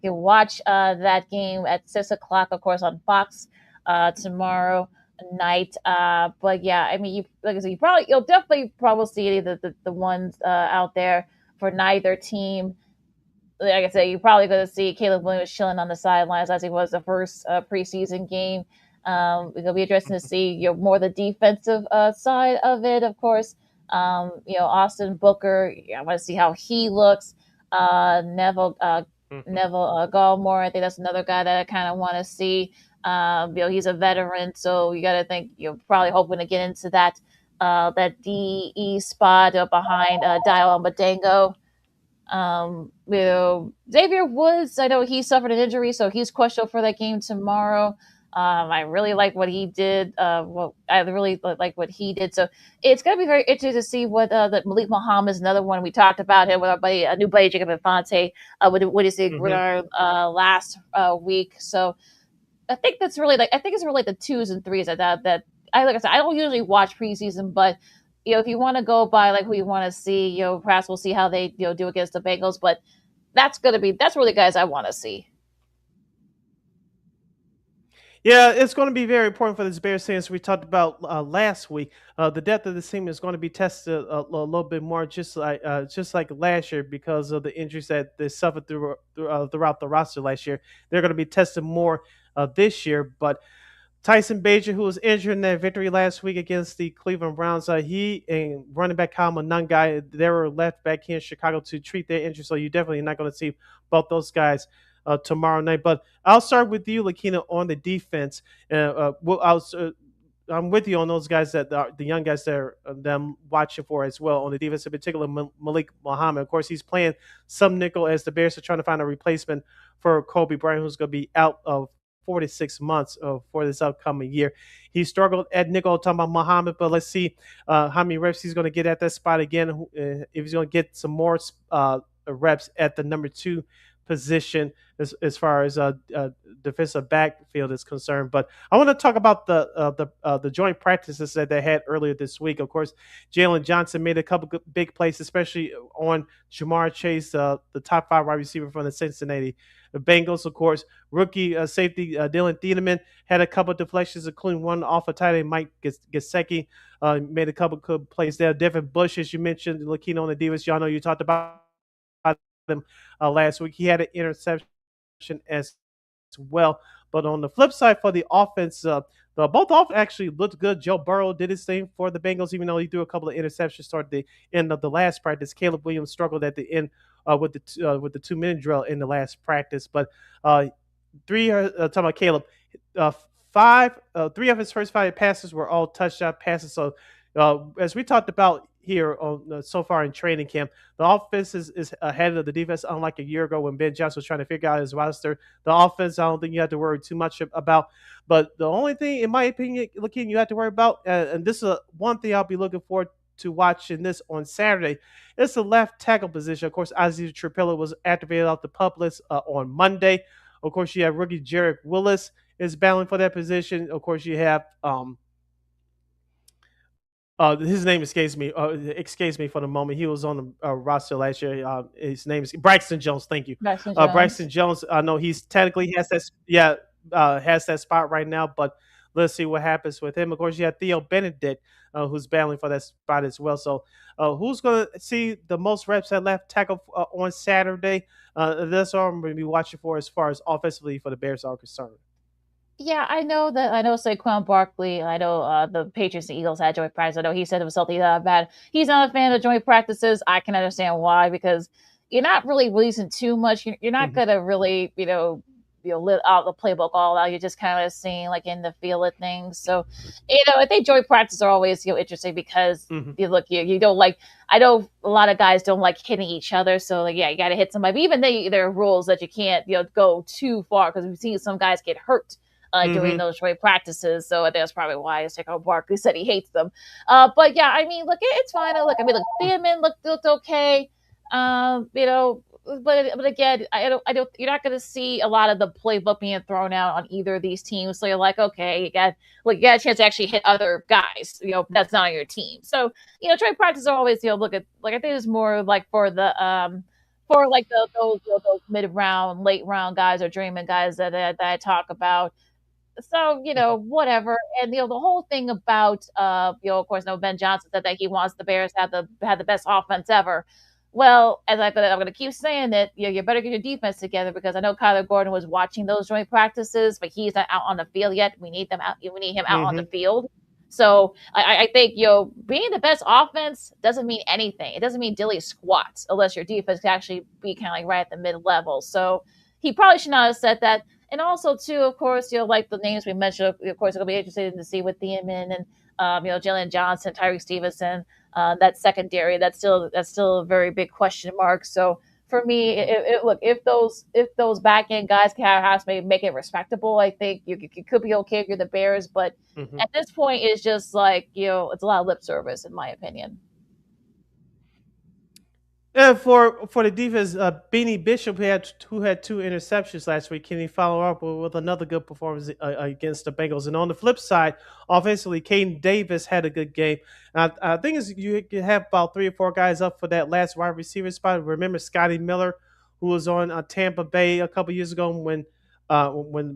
watch that game at 6:00, of course, on Fox tomorrow night. But yeah, I mean, like I said, you'll definitely probably see the ones out there for neither team. Like I said, you're probably going to see Caleb Williams chilling on the sidelines as he was the first preseason game. It'll be interesting to see more the defensive side of it, of course. Austin Booker, I want to see how he looks. Neville Gallimore, I think that's another guy that I kind of want to see. He's a veteran, so you got to think you're probably hoping to get into that DE spot behind Dial Madango. Xavier Woods, I know he suffered an injury, so he's questionable for that game tomorrow. I really like what he did. I really like what he did. So it's going to be very interesting to see what the Malik Muhammad is another one. We talked about him with our buddy, a new buddy, Jacob Infante, with his last week. So I think that's really it's really the 2s and 3s that like I said, I don't usually watch preseason, but if you want to go by who you want to see, perhaps we'll see how they do against the Bengals. But that's really the guys I want to see. Yeah, it's going to be very important for this Bears team, as we talked about last week. The depth of this team is going to be tested a little bit more, just like last year, because of the injuries that they suffered throughout the roster last year. They're going to be tested more this year. But Tyson Bagent, who was injured in that victory last week against the Cleveland Browns, he and running back Kyle Monangai, they were left back here in Chicago to treat their injury. So you're definitely not going to see both those guys tomorrow night. But I'll start with you, LaKeena, on the defense. I'm with you on those guys that are the young guys that I'm watching for as well on the defense, in particular Malik Muhammad. Of course, he's playing some nickel as the Bears are trying to find a replacement for Kobe Bryant, who's going to be out of 46 months for this upcoming year. He struggled at nickel, talking about Muhammad, but let's see how many reps he's going to get at that spot again. If he's going to get some more reps at the number 2 position as far as defensive backfield is concerned. But I want to talk about the joint practices that they had earlier this week. Of course, Jalen Johnson made a couple big plays, especially on Jamar Chase, the top 5 wide receiver from the Cincinnati Bengals. Of course, rookie safety Dylan Thiedemann had a couple of deflections, including one off of tight end Mike Gesicki. Made a couple good plays there. Devin Bush, as you mentioned, LaKeena on the defense. Y'all know you talked about him last week. He had an interception as well. But on the flip side, for the offense, both offense actually looked good. Joe Burrow did his thing for the Bengals, even though he threw a couple of interceptions toward the end of the last practice. Caleb Williams struggled at the end with the 2-minute drill in the last practice. But talking about Caleb, 3 of his first 5 passes were all touchdown passes. So as we talked about here on so far in training camp, the offense is ahead of the defense, unlike a year ago when Ben Johnson was trying to figure out his roster. The offense, I don't think you have to worry too much about. But the only thing, in my opinion, LaKeena, you have to worry about, and this is one thing I'll be looking forward to watching this on Saturday, it's the left tackle position. Of course, Isaiah Trapilla was activated off the PUP list on Monday. Of course, you have rookie Jarek Willis is battling for that position. Of course, you have his name escapes me for the moment. He was on the roster last year. His name is Braxton Jones. Thank you, Braxton Jones. I know he's technically has that spot right now, but let's see what happens with him. Of course, you have Theo Benedict, who's battling for that spot as well. So, who's going to see the most reps at left tackle on Saturday? That's all I'm going to be watching for as far as offensively for the Bears are concerned. Yeah, I know Saquon Barkley. I know the Patriots and Eagles had joint practice. I know he said it was something bad. He's not a fan of joint practices. I can understand why, because you're not really releasing too much. You're not going to really, lit out the playbook all out. You're just kind of seeing like in the feel of things. So, I think joint practice are always interesting because you look you don't like. I know a lot of guys don't like hitting each other, so like you got to hit somebody. But even there are rules that you can't go too far because we've seen some guys get hurt during those joint practices. So that's probably why Saquon Barkley said he hates them. But yeah, I mean, look, it's fine. Look, Thiemann looked okay. But again, I don't. You're not going to see a lot of the playbook being thrown out on either of these teams. So you're like, okay, you got a chance to actually hit other guys. That's not on your team. So joint practice are always look at I think it's more like for the for like those mid round, late round guys or dreaming guys that I talk about. So whatever. And the whole thing about of course, Ben Johnson said that he wants the Bears to have the best offense ever. Well, as I'm gonna keep saying it, you better get your defense together because I know Kyler Gordon was watching those joint practices, but he's not out on the field yet. We need them out. We need him out on the field. So I think being the best offense doesn't mean anything. It doesn't mean dilly squats unless your defense can actually be kind of like right at the mid level. So he probably should not have said that. And also, too, of course, like the names we mentioned, of course, it'll be interesting to see with Thiemann and Jalen Johnson, Tyreek Stevenson, that secondary. That's still a very big question mark. So for me, look, if those back end guys can have to make it respectable, I think you could be okay if you're the Bears. But at this point, it's just like it's a lot of lip service, in my opinion. And for the defense, Beanie Bishop who had 2 interceptions last week. Can he follow up with another good performance against the Bengals? And on the flip side, offensively, Caden Davis had a good game. I think you have about 3 or 4 guys up for that last wide receiver spot. Remember Scotty Miller, who was on Tampa Bay a couple years ago when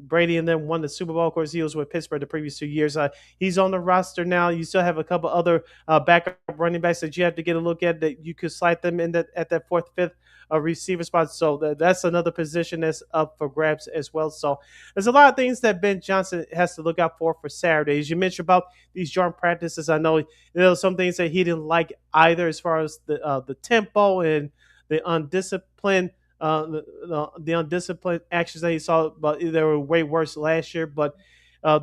Brady and them won the Super Bowl. Of course, he was with Pittsburgh the previous 2 years. He's on the roster now. You still have a couple other backup running backs that you have to get a look at that you could slide them in at that 4th, 5th receiver spot. So that's another position that's up for grabs as well. So there's a lot of things that Ben Johnson has to look out for Saturday. As you mentioned about these joint practices, I know there were some things that he didn't like either as far as the tempo and the undisciplined the undisciplined actions that he saw, but they were way worse last year. But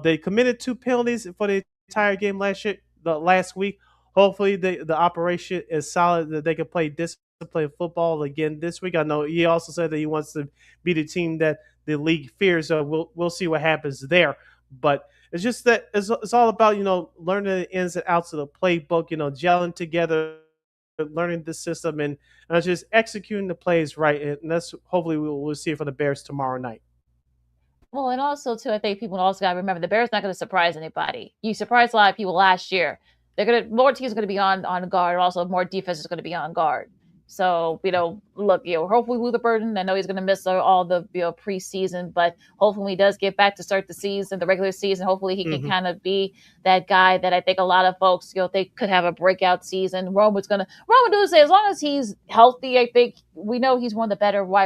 they committed 2 penalties for the entire game last week. Hopefully, the operation is solid that they can play disciplined football again this week. I know he also said that he wants to be the team that the league fears. So we'll see what happens there. But it's just that it's all about learning the ins and outs of the playbook. Gelling together, learning the system, and just executing the plays right. And that's hopefully we'll see it for the Bears tomorrow night. Well, and also too, I think people also got to remember the Bears not going to surprise anybody. You surprised a lot of people last year. More teams are going to be on guard. Also, more defense is going to be on guard. So look, hopefully Luther Burden. I know he's going to miss all the preseason, but hopefully he does get back to start the season, the regular season. Hopefully he can kind of be that guy that I think a lot of folks they could have a breakout season. Roman do say as long as he's healthy, I think we know he's one of the better young wide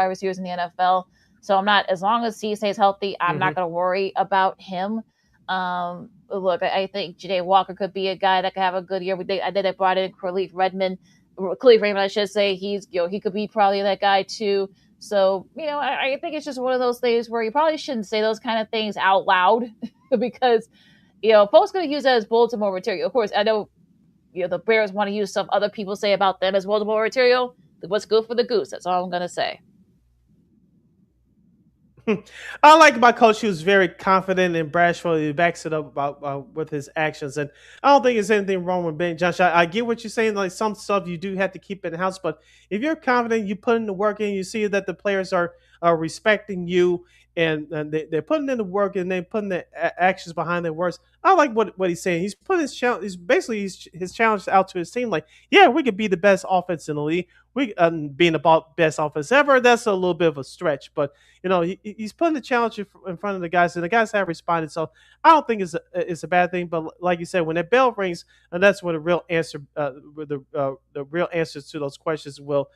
receivers in the NFL. So as long as he stays healthy, I'm not going to worry about him. Look, I think Janae Walker could be a guy that could have a good year. I did. I brought in Khalif Raymond, I should say. He's he could be probably that guy too. So I think it's just one of those things where you probably shouldn't say those kind of things out loud because folks going to use that as Baltimore material. Of course, I know the Bears want to use stuff other people say about them as Baltimore material. What's good for the goose? That's all I'm going to say. I like my coach. He was very confident and bashful. He backs it up about with his actions, and I don't think there's anything wrong with Ben Johnson. I get what you're saying. Like some stuff you do have to keep in house, but if you're confident, you put in the work in. You see that the players are respecting you, and they're putting in the work and they're putting the actions behind their words. I like what he's saying. He's put his challenge. He's basically his challenge out to his team. Like, yeah, we could be the best offense in the league. We being the best offense ever. That's a little bit of a stretch, but he's putting the challenge in front of the guys, and the guys have responded. So I don't think it's a bad thing. But like you said, when that bell rings, and that's when the real answer, the real answers to those questions will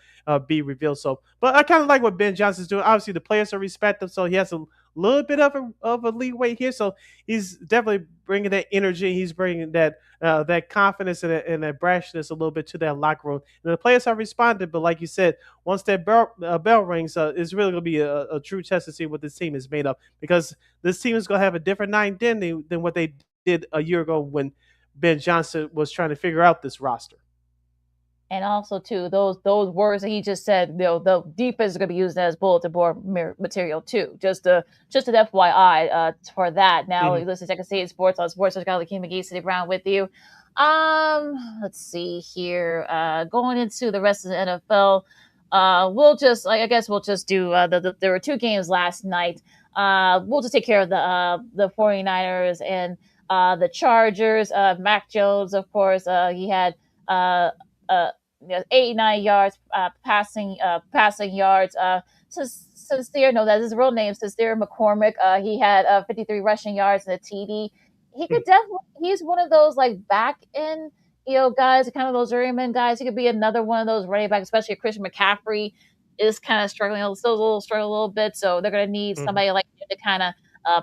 be revealed. So, but I kind of like what Ben Johnson's doing. Obviously, the players are respected, so he has to little bit of a leeway here. So he's definitely bringing that energy. He's bringing that confidence and that brashness a little bit to that locker room. And the players have responded, but like you said, once that bell rings, it's really going to be a true test to see what this team is made of, because this team is going to have a different identity than what they did a year ago when Ben Johnson was trying to figure out this roster. And also, too, those words that he just said, the defense is going to be used as bulletin board material too. Just an FYI for that. Now, you listen to Second City Sports on Sports. I've got LaKeena McGee sitting around with you. Let's see here. Going into the rest of the NFL, we'll just, I guess, we'll just do. There were two games last night. We'll just take care of the 49ers and the Chargers. Mac Jones, of course, he had 89 yards passing yards. Sincere, no, that's his real name, Sincere McCormick. He had 53 rushing yards and a TD. He could definitely. He's one of those like back end, guys, kind of those journeyman guys. He could be another one of those running backs, especially if Christian McCaffrey is kind of struggling, struggling a little bit. So they're going to need somebody like him to kind of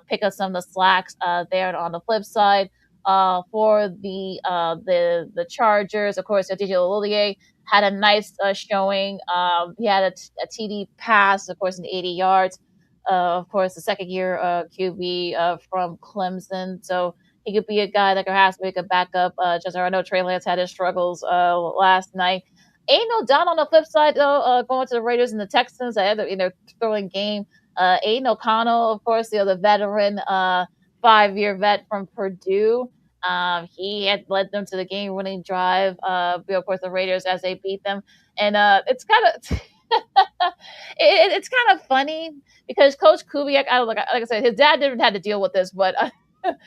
pick up some of the slacks there. On the flip side, for the Chargers, of course, Digital Lillier had a nice showing. He had a TD pass, of course, in 80 yards. Of course, the second year QB from Clemson. So he could be a guy that perhaps we could back up. I know Trey Lance had his struggles last night. Ain't no doubt on the flip side, though, going to the Raiders and the Texans. I had in their thrilling game. Aiden O'Connell, of course, the veteran, 5-year vet from Purdue. He had led them to the game-winning drive. Of course, the Raiders as they beat them, and it's kind of it's kind of funny because Coach Kubiak, like I said, his dad didn't have to deal with this, but I'm kind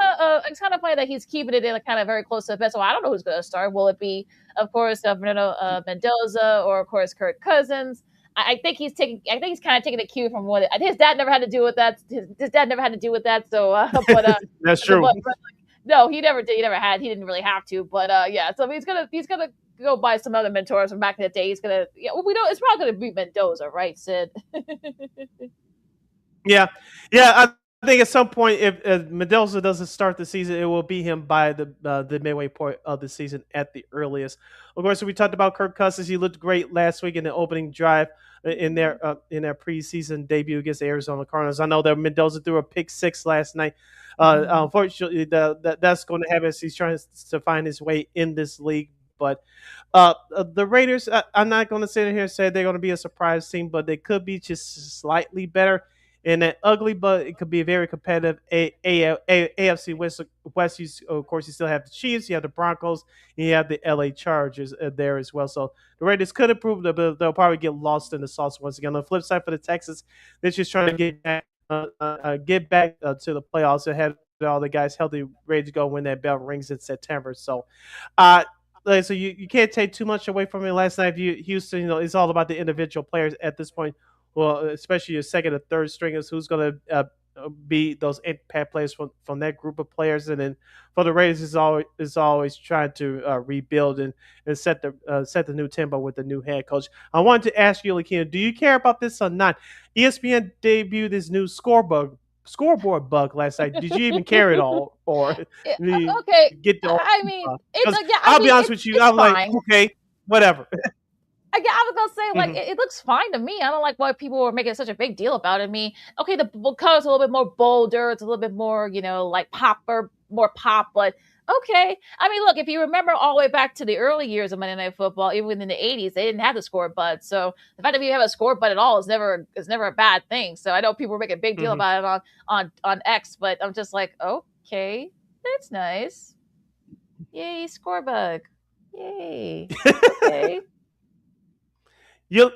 of it's kind of funny that he's keeping it in a kind of very close to the best. So I don't know who's going to start. Will it be, of course, Fernando Mendoza or of course Kirk Cousins? I think he's kind of taking a cue from what his dad never had to do with that. His dad never had to do with that. So, that's true. No, he never did. He never had. He didn't really have to. But yeah. So he's gonna go buy some other mentors from back in the day. He's gonna. Yeah, well, we know it's probably gonna be Mendoza, right, Sid? Yeah. I think at some point, if Mendoza doesn't start the season, it will be him by the midway point of the season at the earliest. Of course, we talked about Kirk Cousins. He looked great last week in the opening drive in their preseason debut against the Arizona Cardinals. I know that Mendoza threw a pick six last night. Unfortunately, that's going to happen as he's trying to find his way in this league. But the Raiders, I'm not going to sit here and say they're going to be a surprise team, but they could be just slightly better. In that ugly, but it could be a very competitive AFC West. Of course, you still have the Chiefs, you have the Broncos, and you have the LA Chargers there as well. So the Raiders could improve, but they'll probably get lost in the sauce once again. On the flip side for the Texans, they're just trying to get back to the playoffs. They had all the guys healthy, ready to go when that bell rings in September. So, so you can't take too much away from it. Last night, Houston, it's all about the individual players at this point. Well, especially your second or third stringers, who's going to be those impact players from that group of players, and then for the Raiders is always trying to rebuild and set the new tempo with the new head coach. I wanted to ask you, LaKeena, do you care about this or not? ESPN debuted this new scoreboard bug last night. Did you even care at all, or okay? I mean, I'll be honest with you. I'm like, okay, whatever. I was gonna say, like, it looks fine to me. I don't like why people were making such a big deal about it. I mean, okay, the color's a little bit more bolder, it's a little bit more, like more pop, but okay. I mean, look, if you remember all the way back to the early years of Monday Night Football, even in the 80s, they didn't have the score button. So the fact that you have a score button at all is never a bad thing. So I know people were making a big deal about it on X, but I'm just like, okay, that's nice. Yay, score bug. Yay. Okay.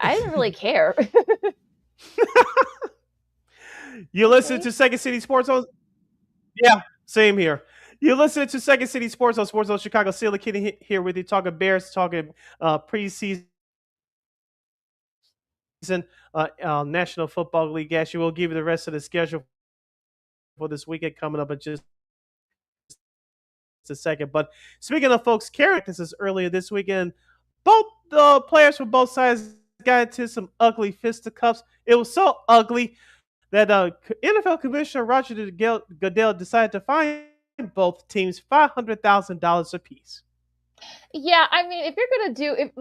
I didn't really care. You listen to Second City Sports on? Yeah, same here. You listen to Second City Sports on Sports Zone Chicago. LaKeena here with you, talking Bears, talking preseason National Football League action. We'll give you the rest of the schedule for this weekend coming up in just a second. But speaking of folks carrying this earlier this weekend, both the players from both sides got into some ugly fisticuffs. It was so ugly that NFL Commissioner Roger Goodell decided to fine both teams $500,000 apiece. Yeah, I mean, if you're gonna do if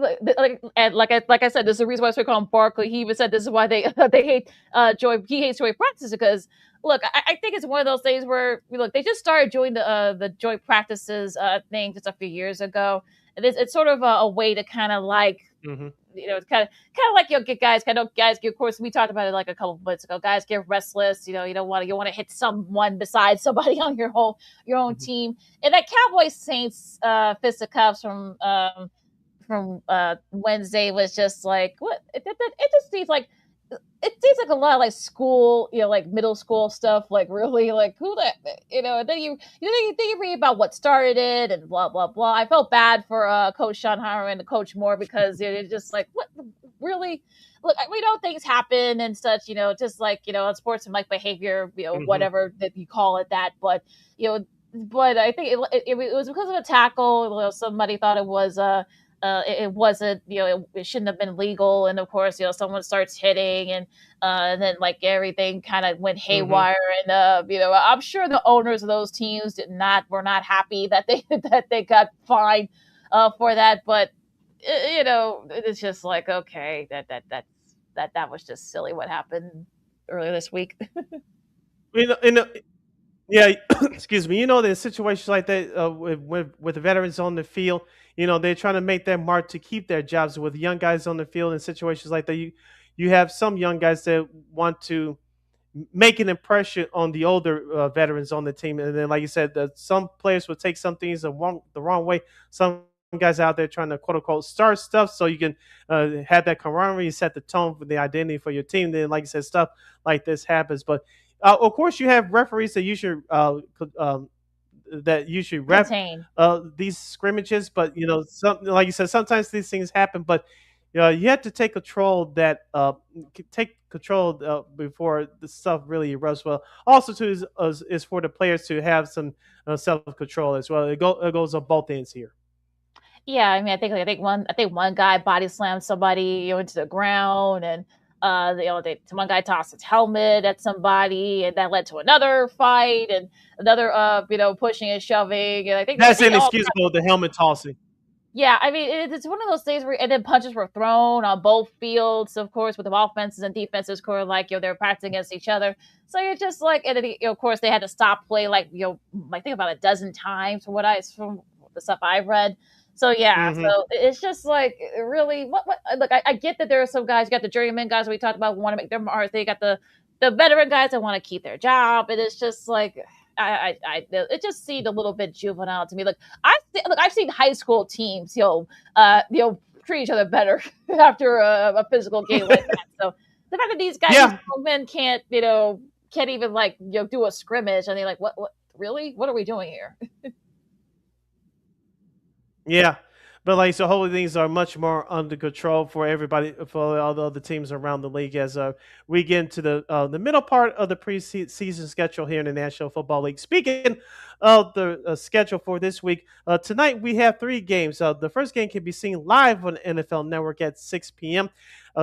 and like I said, this is the reason why we call him Barkley. He even said this is why they they hate joy. He hates joint practices because look, I think it's one of those things where look they just started doing the joint practices thing just a few years ago. And it's sort of a way to kind of like Mm-hmm. it's kind of like get guys of course we talked about it like a couple of months ago. Guys get restless. You don't want to hit someone besides somebody on your own team. And that Cowboys Saints fisticuffs from Wednesday was just like what it just seems like a lot of like school, like middle school stuff, like really like who that, and then you read about what started it and blah, blah, blah. I felt bad for Coach Sean Harmon and Coach Moore because it's just like, what really? Look, we know things happen and such, just like, unsportsmanlike behavior, whatever that you call it that. But, but I think it was because of a tackle. Somebody thought it was it wasn't, it shouldn't have been legal. And of course, someone starts hitting and then like everything kind of went haywire. And, I'm sure the owners of those teams were not happy that they got fined for that. But, it's just like, okay, that was just silly what happened earlier this week. Yeah, excuse me. There's situations like that with the veterans on the field. They're trying to make their mark to keep their jobs. With young guys on the field in situations like that, you have some young guys that want to make an impression on the older veterans on the team. And then, like you said, some players will take some things the wrong way. Some guys out there trying to quote unquote start stuff so you can have that camaraderie, set the tone for the identity for your team. Then, like you said, stuff like this happens. But of course, you have referees that usually ref these scrimmages. But like you said, sometimes these things happen. But you have to take control before the stuff really erupts. Well, also too is for the players to have some self control as well. It goes on both ends here. Yeah, I mean, I think one guy body slammed somebody into the ground, and one guy tossed his helmet at somebody, and that led to another fight and another pushing and shoving. And I think that's inexcusable. The helmet tossing. Yeah, I mean, it's one of those days where, and then punches were thrown on both fields, of course, with the offenses and defenses, core like they're practicing against each other. So you're just like, and then of course they had to stop play like I think about a dozen times from the stuff I've read. So yeah, so it's just like really what look, I get that there are some guys, you got the journeyman guys we talked about who want to make their mark. They got the veteran guys that want to keep their job, and it's just like it just seemed a little bit juvenile to me. Like I've seen high school teams, treat each other better after a physical game like that. So the fact that these guys, men can't even like do a scrimmage, and they're like, what really? What are we doing here? Yeah, but so hopefully things are much more under control for everybody, for all the other teams around the league as we get into the middle part of the preseason schedule here in the National Football League. Speaking of the schedule for this week, tonight we have 3 games. The first game can be seen live on NFL Network at 6 p.m.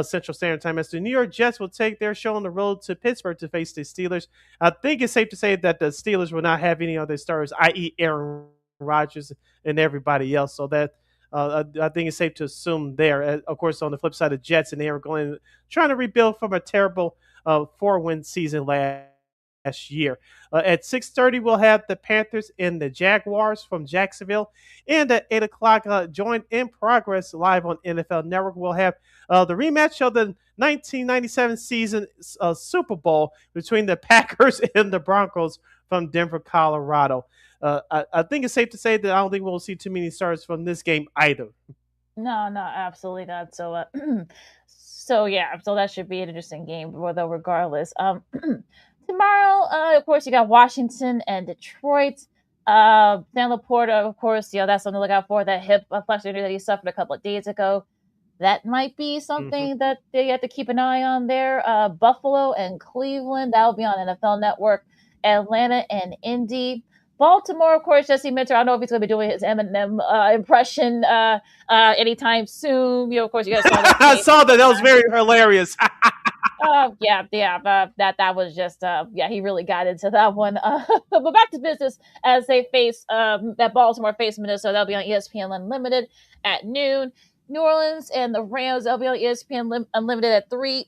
Central Standard Time as the New York Jets will take their show on the road to Pittsburgh to face the Steelers. I think it's safe to say that the Steelers will not have any other starters, i.e. Aaron Rodgers and everybody else. So that I think it's safe to assume there. Of course, on the flip side, the Jets and they are trying to rebuild from a terrible 4-win season last year. At 6:30, we'll have the Panthers and the Jaguars from Jacksonville. And at 8 o'clock, join in progress live on NFL Network. We'll have the rematch of the 1997 season Super Bowl between the Packers and the Broncos from Denver, Colorado. I think it's safe to say that I don't think we'll see too many starters from this game either. No, absolutely not. So, so that should be an interesting game, though, regardless. Tomorrow, of course, you got Washington and Detroit. Sam Laporta, of course, that's something to look out for. That hip flexor injury that he suffered a couple of days ago. That might be something that they have to keep an eye on there. Buffalo and Cleveland, that'll be on NFL Network. Atlanta and Indy. Baltimore, of course, Jesse Minter. I don't know if he's going to be doing his Eminem impression anytime soon. Of course, you guys saw that. I saw that. That was very hilarious. That was just he really got into that one. But back to business as they face that Baltimore face Minnesota. That'll be on ESPN Unlimited at noon. New Orleans and the Rams. That'll be on ESPN Unlimited at 3.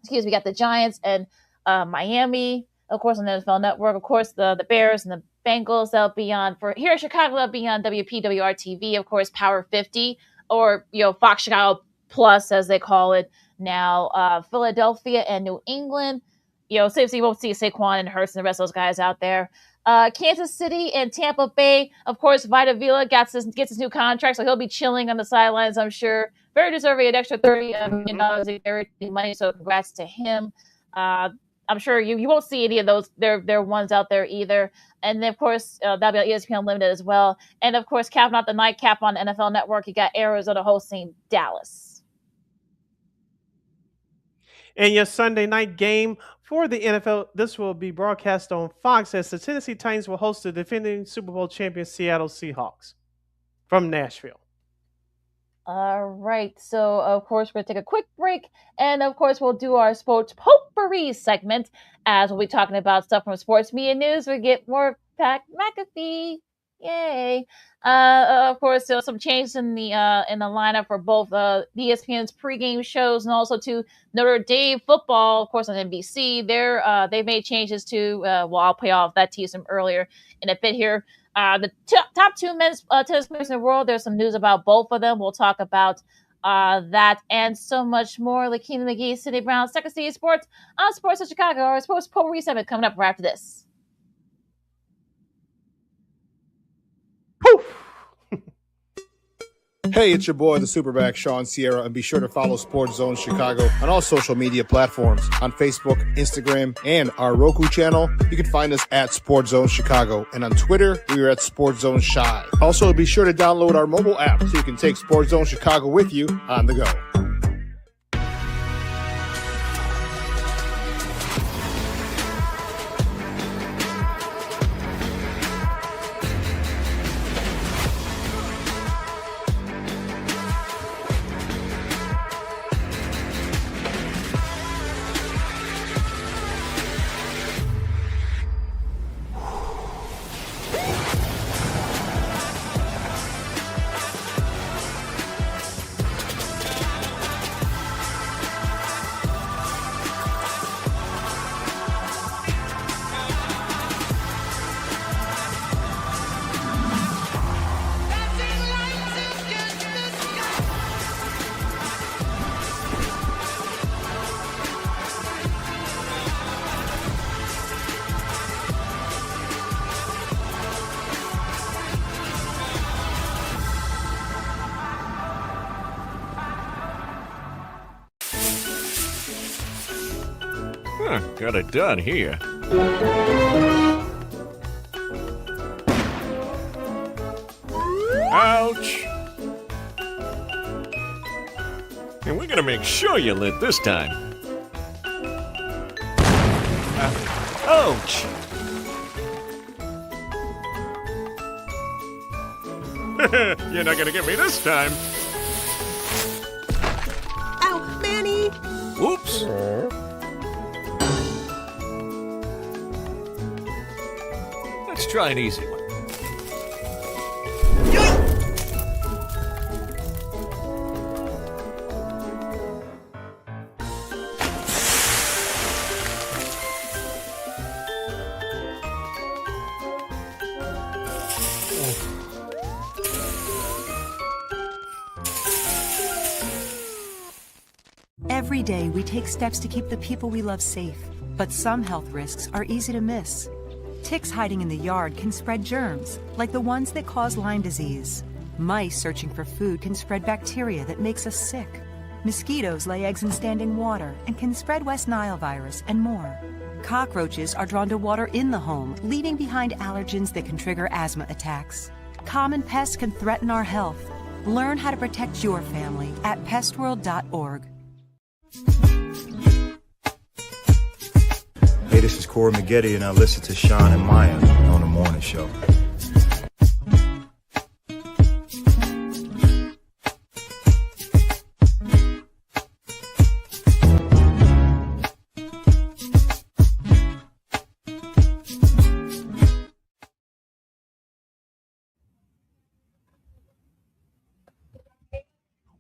Excuse me. We got the Giants and Miami, of course, on the NFL Network. Of course, the Bears and the Bengals. That'll be on for here in Chicago. That'll be on WPWR TV. Of course, Power 50 or Fox Chicago Plus as they call it. Now, Philadelphia and New England, so you won't see Saquon and Hurts and the rest of those guys out there. Kansas City and Tampa Bay, of course, Vita Vea gets his new contract, so he'll be chilling on the sidelines, I'm sure. Very deserving an extra $30 million in money, so congrats to him. I'm sure you won't see any of those their ones out there either. And then, of course, that'll be on ESPN Unlimited as well. And, of course, capping off the nightcap on NFL Network, you got Arizona hosting Dallas. And your Sunday night game for the NFL, this will be broadcast on Fox as the Tennessee Titans will host the defending Super Bowl champion Seattle Seahawks from Nashville. All right. So, of course, we're going to take a quick break. And, of course, we'll do our sports potpourri segment as we'll be talking about stuff from sports media news. We get more Pat McAfee. Yay. Of course, there was some changes in the lineup for both ESPN's pregame shows and also to Notre Dame football, of course, on NBC. They've made changes to, I'll play off that teased earlier in a bit here. The top 2 men's tennis players in the world, there's some news about both of them. We'll talk about that and so much more. LaKeena, McGee, Sidney Brown, Second City Sports on Sports of Chicago, our Sports Potpourri segment coming up right after this. Hey, it's your boy, the Superback, Sean Sierra, and be sure to follow Sports Zone Chicago on all social media platforms. On Facebook, Instagram, and our Roku channel, you can find us at Sports Zone Chicago. And on Twitter, we are at Sports Zone Chi. Also, be sure to download our mobile app so you can take Sports Zone Chicago with you on the go. Got it done here. Ouch! And we're gonna make sure you lit this time. Ouch! You're not gonna get me this time. Ow, Manny! Whoops! Let's try an easy one. Every day, we take steps to keep the people we love safe, but some health risks are easy to miss. Ticks hiding in the yard can spread germs, like the ones that cause Lyme disease. Mice searching for food can spread bacteria that makes us sick. Mosquitoes lay eggs in standing water and can spread West Nile virus and more. Cockroaches are drawn to water in the home, leaving behind allergens that can trigger asthma attacks. Common pests can threaten our health. Learn how to protect your family at pestworld.org. Hey, this is Corey McGee, and I listen to Sean and Maya on the morning show.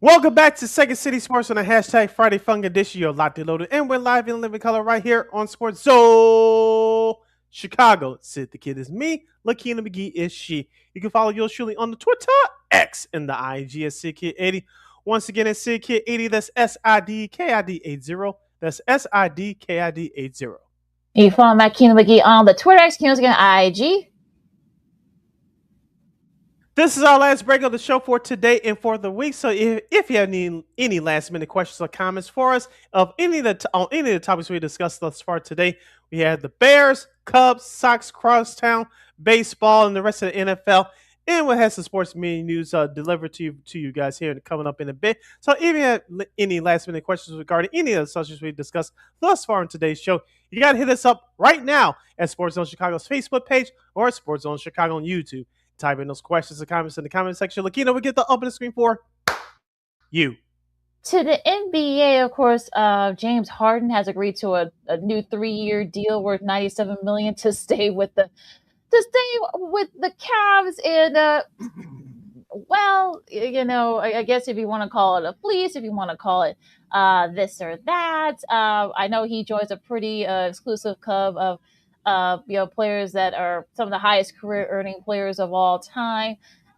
Welcome back to Second City Sports on the hashtag Friday Fun Edition. You're locked and loaded, and we're live in living color right here on Sports Zone Chicago. Sid the Kid is me. LaKeena McGee is she. You can follow yours truly on the Twitter, X, and the IG at SidKid80. Once again, it's SidKid80. That's SIDKID80. That's SIDKID80. You can follow LaKeena McGee on the Twitter, X, again, IG. This is our last break of the show for today and for the week. So if you have any last minute questions or comments for us of any of the topics we discussed thus far today, we had the Bears, Cubs, Sox, Crosstown, baseball, and the rest of the NFL. And we'll have some sports media news delivered to you guys here coming up in a bit. So if you have any last minute questions regarding any of the subjects we discussed thus far in today's show, you got to hit us up right now at Sports Zone Chicago's Facebook page or Sports Zone Chicago on YouTube. Type in those questions and comments in the comment section. LaKeena, we get the open screen for you. To the NBA, of course, James Harden has agreed to a new 3-year deal worth $97 million to stay with the Cavs. And well, I guess if you want to call it a fleece, if you want to call it this or that, I know he joins a pretty exclusive club of players that are some of the highest career earning players of all time.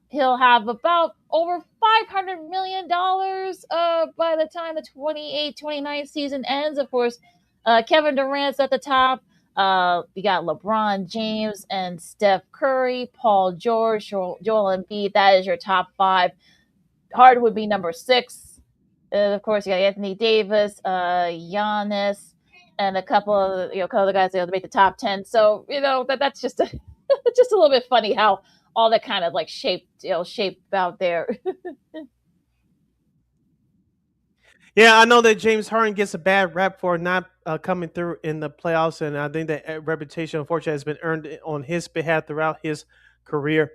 He'll have about over $500 million by the time the 28-29 season ends. Of course, Kevin Durant's at the top. You got LeBron James and Steph Curry, Paul George, Joel Embiid. That is your top 5. Harden would be number 6. Of course, you got Anthony Davis, Giannis, and a couple of other guys that make the top 10. So that's just just a little bit funny how all that kind of like shaped out there. Yeah, I know that James Harden gets a bad rap for not coming through in the playoffs, and I think that reputation, unfortunately, has been earned on his behalf throughout his career.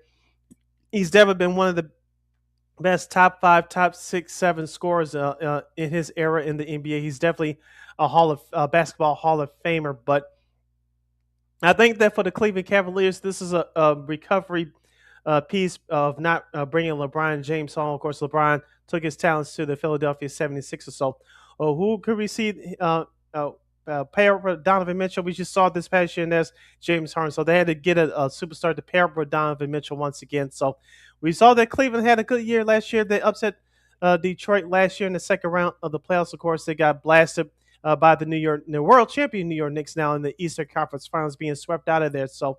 He's never been one of the best top 5, top 6, 7 scorers in his era in the NBA. He's definitely a basketball Hall of Famer, but I think that for the Cleveland Cavaliers, this is a recovery piece of not bringing LeBron James home. Of course, LeBron took his talents to the Philadelphia 76ers. So who could we see pair up with Donovan Mitchell? We just saw this past year, and that's James Harden. So they had to get a superstar to pair up with Donovan Mitchell once again. So we saw that Cleveland had a good year last year. They upset Detroit last year in the second round of the playoffs. Of course, they got blasted by the world champion New York Knicks now in the Eastern Conference Finals, being swept out of there. So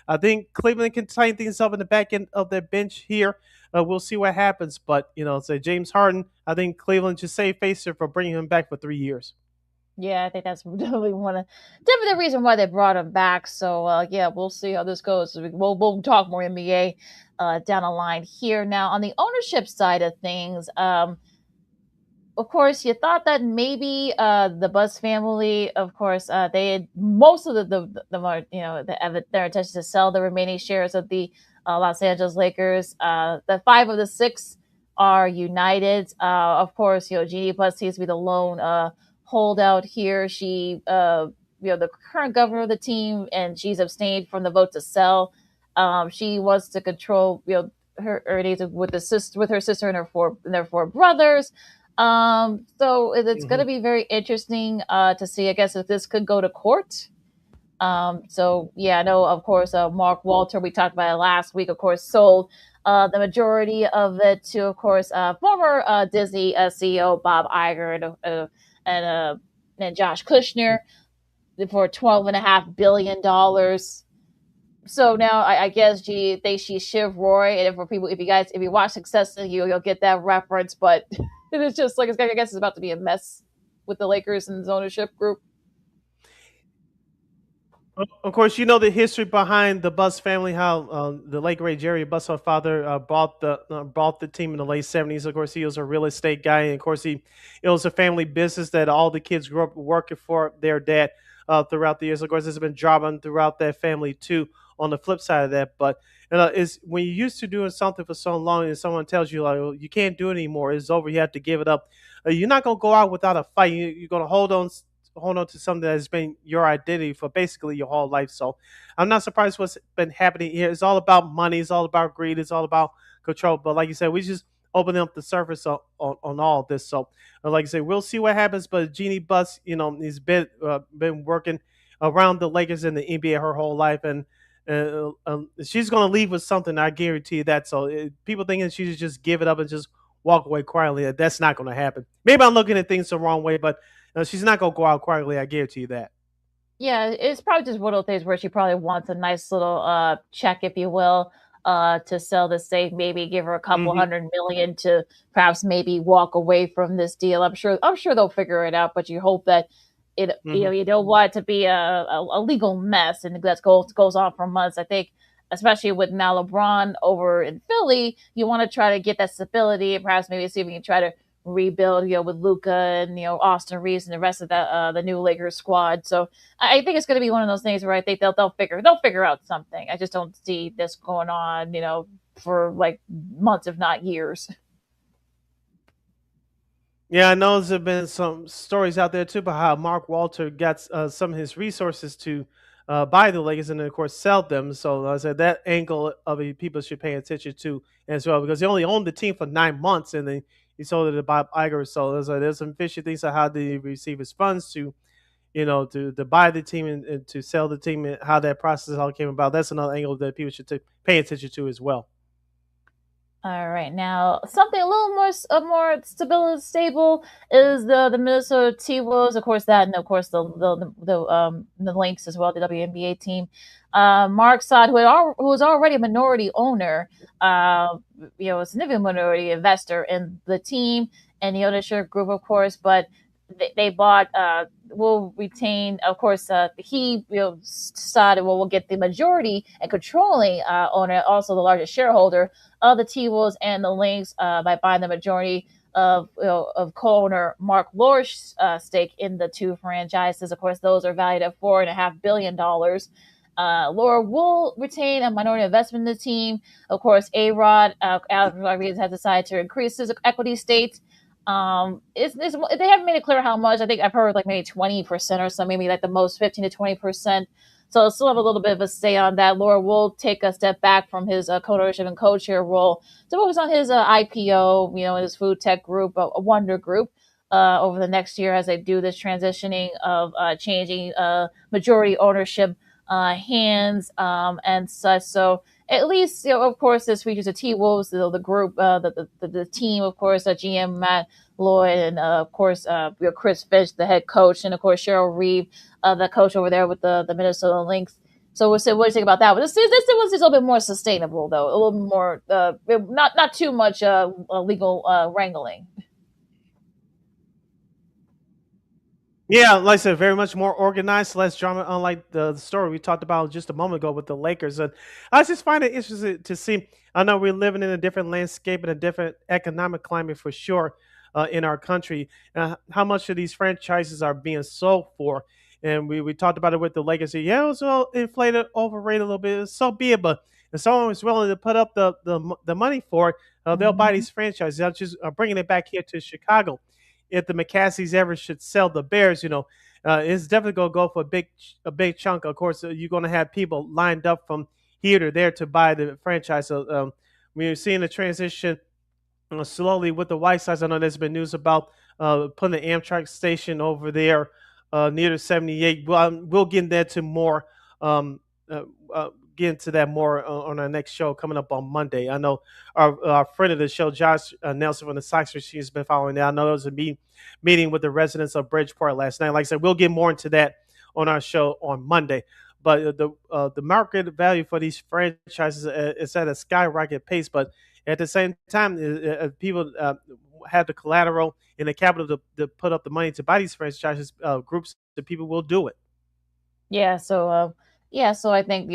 I think Cleveland can tighten things up in the back end of their bench here. We'll see what happens. But, say James Harden, I think Cleveland should save face for bringing him back for 3 years. Yeah, I think that's definitely the reason why they brought him back. So, yeah, we'll see how this goes. We'll talk more NBA down the line here. Now, on the ownership side of things, of course, you thought that maybe the Buzz family, of course, they had most of their intention to sell the remaining shares of the Los Angeles Lakers. The 5 of the 6 are United. Of course, Jeannie Buss seems to be the lone holdout here. She, the current governor of the team, and she's abstained from the vote to sell. She wants to control, her earnings with her sister and their 4 brothers. So it's going to be very interesting to see, I guess, if this could go to court. So yeah, I know, of course, Mark Walter, we talked about it last week, of course, sold the majority of it to, of course, former Disney CEO Bob Iger and Josh Kushner for $12.5 billion. So now I guess she's Shiv Roy, and for people, if you watch Succession, you'll get that reference. But it's just like, I guess it's about to be a mess with the Lakers and his ownership group. Of course, the history behind the Buss family, how the late great Jerry Buss, our father, bought the team in the late 70s. Of course, he was a real estate guy, and of course, it was a family business that all the kids grew up working for their dad throughout the years. Of course, there's been drama throughout that family too. On the flip side of that, but is when you're used to doing something for so long, and someone tells you like, you can't do it anymore, it's over, you have to give it up. You're not gonna go out without a fight. You're gonna hold on to something that has been your identity for basically your whole life. So I'm not surprised what's been happening here. It's all about money. It's all about greed. It's all about control. But like you said, we just opening up the surface on all of this. So, like I say, we'll see what happens. But Jeannie Buss, he's been working around the Lakers and the NBA her whole life, and she's going to leave with something. I guarantee you that. So, people thinking she should just give it up and just walk away quietly, that's not going to happen. Maybe I'm looking at things the wrong way, but she's not going to go out quietly. I guarantee you that. Yeah, it's probably just one of those things where she probably wants a nice little check, if you will, to sell the safe. Maybe give her a couple hundred million to perhaps maybe walk away from this deal. I'm sure they'll figure it out, but you hope that you don't want it to be a legal mess and that goes on for months. I think, especially with now LeBron over in Philly, you want to try to get that stability and perhaps maybe see if you can try to rebuild, with Luka and Austin Reeves and the rest of the new Lakers squad. So I think it's going to be one of those things where I think they'll figure out something. I just don't see this going on, for like months, if not years. Yeah, I know there's been some stories out there too about how Mark Walter got some of his resources to buy the Lakers and then of course sell them. So I said that angle of it, people should pay attention to as well because he only owned the team for 9 months and then he sold it to Bob Iger. So there's some fishy things on how did he receive his funds to, to buy the team and to sell the team and how that process all came about. That's another angle that people should pay attention to as well. All right, now something a little more stable is the Minnesota T-Wolves. Of course, that and of course the Lynx as well, the WNBA team. Mark Saad, who was already a minority owner, a significant minority investor in the team and the ownership group, of course, but they bought. Will retain, of course. He decided will get the majority and controlling owner, also the largest shareholder of the T-Wolves and the Lynx by buying the majority of co-owner Mark Lorsch's stake in the two franchises. Of course, those are valued at $4.5 billion. Laura will retain a minority investment in the team. Of course, A-Rod, Alex Rodriguez has decided to increase his equity stakes. They haven't made it clear how much. I think I've heard like maybe 20% or so, maybe like the most 15 to 20%. So still have a little bit of a say on that. Laura will take a step back from his co-ownership and co-chair role to focus on his IPO, his food tech group, a Wonder Group, over the next year as they do this transitioning of changing majority ownership hands and such. So at least, of course, this features the T-Wolves, the group, the team, of course, GM Matt Lloyd, and of course, Chris Finch, the head coach, and of course, Cheryl Reeve, the coach over there with the Minnesota Lynx. So what do you think about that? But this one's a little bit more sustainable, though, a little more, not too much legal wrangling. Yeah, like I said, very much more organized, less drama, unlike the story we talked about just a moment ago with the Lakers. And I just find it interesting to see. I know we're living in a different landscape and a different economic climate for sure in our country. How much of these franchises are being sold for? And we talked about it with the Lakers. Yeah, it was all inflated, overrated a little bit. So be it. But if someone was willing to put up the money for it, they'll buy these franchises. They'll just bringing it back here to Chicago. If the McCaskies ever should sell the Bears, it's definitely going to go for a big chunk. Of course, you're going to have people lined up from here to there to buy the franchise. So we're seeing the transition slowly with the White Sox. I know there's been news about putting the Amtrak station over there near the 78. We'll get into that more. Get into that more on our next show coming up on Monday. I know our friend of the show, Josh Nelson from the Sox Machine, has been following that. I know there was a meeting with the residents of Bridgeport last night. Like I said, we'll get more into that on our show on Monday. But the market value for these franchises is at a skyrocket pace. But at the same time, people have the collateral and the capital to put up the money to buy these franchises. Groups of people will do it. Yeah. So. So I think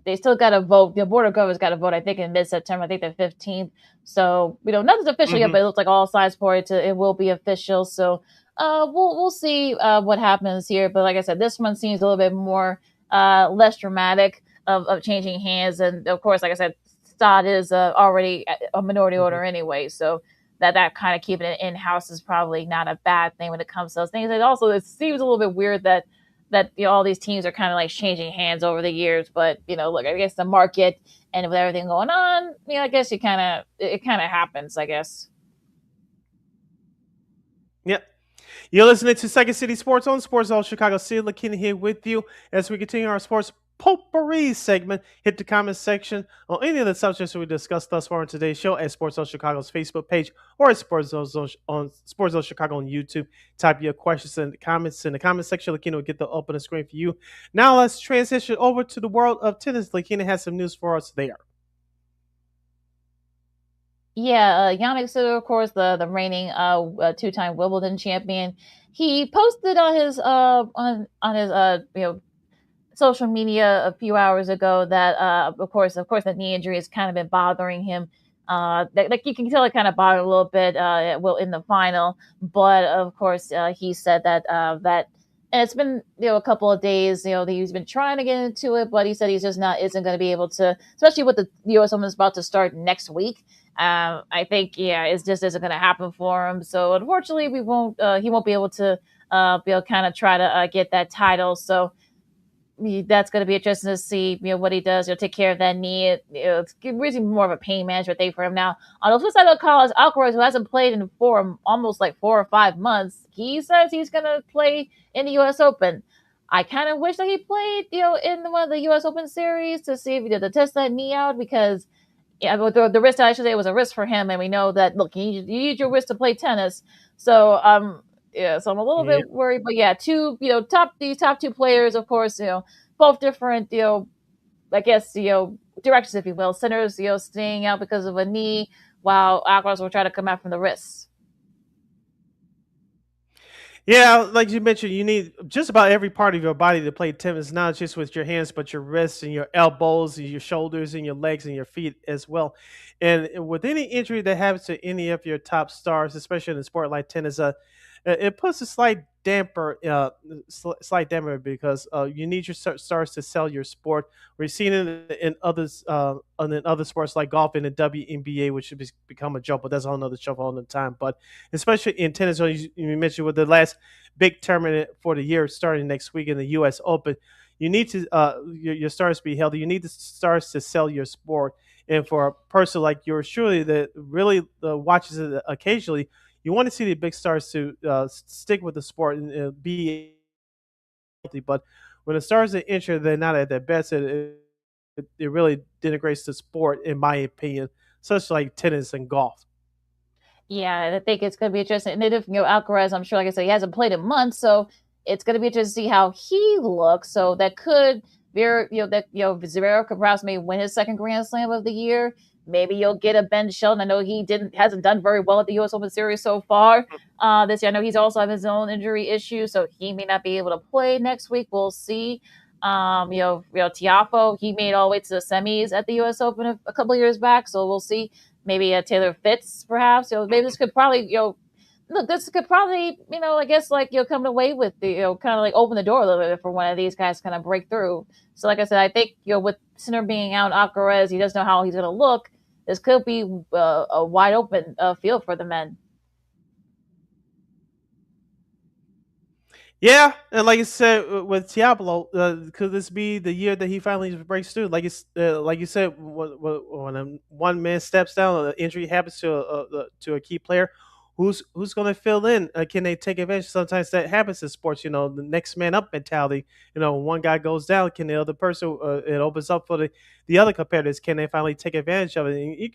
they still got to vote. The board of governors got to vote. I think in mid-September. I think the 15th. So nothing's official yet, but it looks like all signs for it will be official. So we'll see what happens here. But like I said, this one seems a little bit more less dramatic of changing hands. And of course, like I said, Stott is already a minority owner anyway. So that kind of keeping it in house is probably not a bad thing when it comes to those things. And also, it seems a little bit weird that that all these teams are kind of like changing hands over the years. But look, I guess the market and with everything going on, I guess it kind of happens, I guess. Yep. You're listening to Second City Sports on Sports Zone Chicago. City LaKeena here with you as we continue our sports potpourri segment. Hit the comment section on any of the subjects we discussed thus far on today's show at Sports Zone Chicago's Facebook page or at Sports Zone on Sports Zone Chicago on YouTube. Type your questions in the comments in the comment section. LaKeena will get the open screen for you. Now let's transition over to the world of tennis. LaKeena has some news for us there. Yeah, Yannick Sinner, of course, the reigning two-time Wimbledon champion. He posted on his social media a few hours ago that of course the knee injury has kind of been bothering him. Like you can tell it kind of bothered a little bit in the final, but of course he said that and it's been a couple of days that he's been trying to get into it, but he said he's just isn't going to be able to, especially with the U.S. Open is about to start next week. I think it just isn't going to happen for him. So unfortunately, he won't be able to kind of try to get that title. So that's going to be interesting to see what he does. He'll take care of that knee. It's really more of a pain management thing for him now. On the flip side of Carlos Alcaraz, who hasn't played in almost like 4 or 5 months, he says he's going to play in the U.S. Open. I kind of wish that he played in one of the U.S. Open series to see if he did to test that knee out, because the wrist, I should say, was a risk for him, and we know that look, you use your wrist to play tennis. So so I'm a little bit worried, but these top two players, of course, both different, I guess, directions, if you will. Sinners, staying out because of a knee, while Alcaraz will try to come out from the wrists. Yeah, like you mentioned, you need just about every part of your body to play tennis, not just with your hands, but your wrists and your elbows and your shoulders and your legs and your feet as well. And with any injury that happens to any of your top stars, especially in a sport like tennis, it puts a slight damper, because you need your stars to sell your sport. We're seeing it in others, in other sports like golf and the WNBA, which should become a joke, but that's a whole nother show for all the time. But especially in tennis, you mentioned with the last big tournament for the year starting next week in the U.S. Open, you need to your stars to be healthy. You need the stars to sell your sport. And for a person like yours, surely that really watches it occasionally, you want to see the big stars to stick with the sport and be healthy. But when the stars are injured, they're not at their best. It really denigrates the sport, in my opinion, such like tennis and golf. Yeah, I think it's going to be interesting. And if Alcaraz, I'm sure, like I said, he hasn't played in months, so it's going to be interesting to see how he looks. So that could Zverev could perhaps maybe win his second Grand Slam of the year. Maybe you'll get a Ben Shelton. I know he hasn't done very well at the U.S. Open Series so far this year. I know he's also have his own injury issue, so he may not be able to play next week. We'll see. Tiafoe, he made all the way to the semis at the U.S. Open a couple of years back, so we'll see. Maybe Taylor Fitz, perhaps. Maybe this could probably, this could probably, I guess, come away with the, kind of like open the door a little bit for one of these guys to kind of break through. So, like I said, I think, with Sinner being out, Alcaraz, he doesn't know how he's going to look. This could be a wide open field for the men. Yeah, and like I said with Tiafoe, could this be the year that he finally breaks through? Like you said, when one man steps down, an injury happens to a key player, who's going to fill in? Can they take advantage? Sometimes that happens in sports. The next man up mentality. When one guy goes down, can the other person? It opens up for the other competitors. Can they finally take advantage of it? And you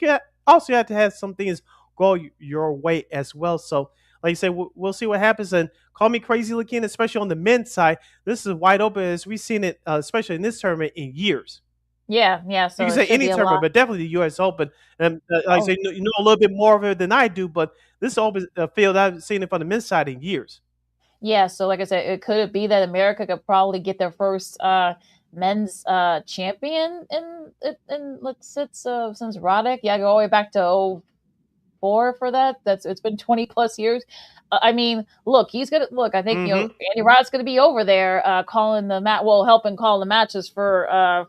have to have some things go your way as well. So, like you say, we'll see what happens. And call me crazy, LaKeena, especially on the men's side. This is wide open as we've seen it, especially in this tournament, in years. Yeah. So you can say any tournament, but definitely the U.S. Open. And like I say, you know a little bit more of it than I do, but this open field, I've seen it from the men's side in years. Yeah, so like I said, it could be that America could probably get their first men's champion in since Roddick. Yeah, go all the way back to 2004 for that. It's been 20 plus years. I mean, look, he's gonna look. I think Andy Roddick's gonna be over there calling the helping call the matches for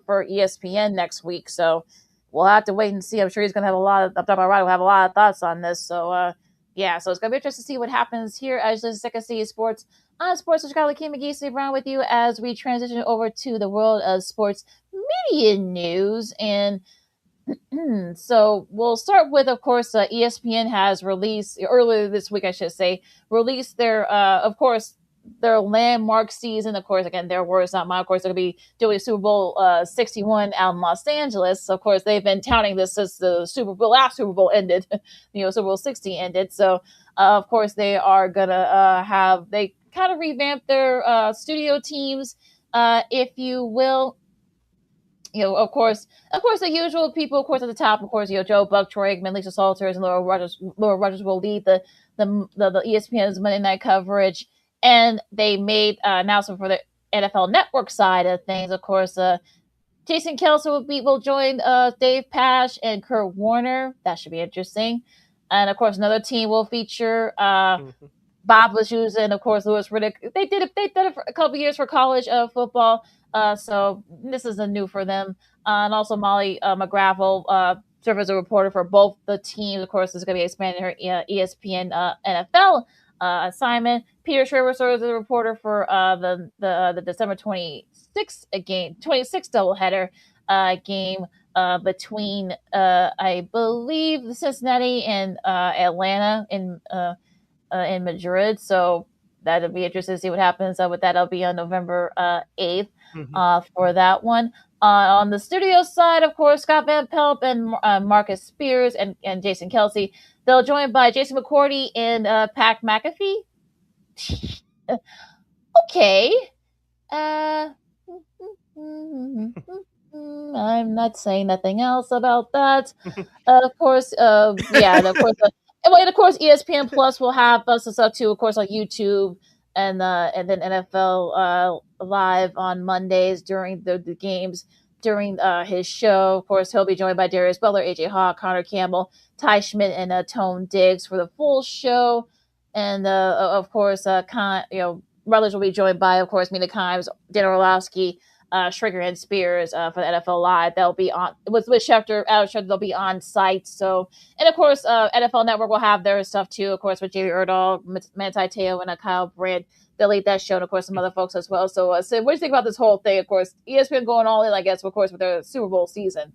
ESPN next week. So we'll have to wait and see. I'm sure he's gonna have a lot of. I'm talking about Roddick will have a lot of thoughts on this. So so it's gonna be interesting to see what happens here as the Second City Sports On Sports with Chicago, LaKeena McGee, Steve Brown with you as we transition over to the world of sports media news. And so we'll start with, of course, ESPN has released earlier this week, I should say, released their, of course, their landmark season. Of course, again, their words, not mine. Of course, they're going to be doing Super Bowl 61 out in Los Angeles. So, of course, they've been touting this since the last Super Bowl ended. Super Bowl 60 ended. So, of course, they are going to they kind of revamp their studio teams, if you will. Of course, the usual people, of course, at the top, of course, Joe Buck, Troy Aikman, Lisa Salters, and Laura Rogers. Laura Rogers will lead the ESPN's Monday night coverage, and they made announcement for the NFL Network side of things. Of course, Jason Kelce will join Dave Pasch and Kurt Warner. That should be interesting. And of course, another team will feature Bob Lajus and of course Louis Riddick. They did it for a couple years for college football. So this isn't new for them. And also Molly McGrath will serve as a reporter for both the teams. Of course, is going to be expanding her ESPN NFL assignment. Peter Schreiber serves as a reporter for the December 26th doubleheader game between I believe Cincinnati and Atlanta in Madrid. So that'll be interesting to see what happens with that. That'll be on November 8th for that one. On the studio side, of course, Scott Van Pelt and Marcus Spears and Jason Kelce. They'll join by Jason McCourty and Pat McAfee. Okay. I'm not saying nothing else about that. Of course, yeah, and of course, and of course, ESPN Plus will have us stuff too. Of course, on YouTube and then NFL Live on Mondays during the games during his show. Of course, he'll be joined by Darius Butler, AJ Hawk, Connor Campbell, Ty Schmidt, and Tone Diggs for the full show. And of course, Rutledge will be joined by, of course, Mina Kimes, Dan Orlovsky, Stricker and Spears for the NFL Live. They'll be on with Schefter, Alex Schefter. They'll be on site. So, and of course, NFL Network will have their stuff too. Of course, with Jerry Erdahl, Manti Te'o, and Kyle Brandt. They'll lead that show, and of course, some other folks as well. So, what do you think about this whole thing? Of course, ESPN going all in, I guess, of course, with their Super Bowl season.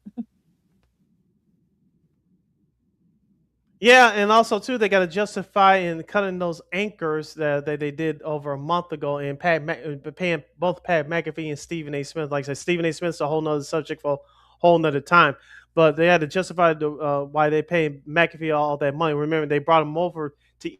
Yeah, and also too, they got to justify in cutting those anchors that they did over a month ago, and paying both Pat McAfee and Stephen A. Smith. Like I said, Stephen A. Smith's a whole nother subject for a whole nother time. But they had to justify why they paying McAfee all that money. Remember, they brought him over to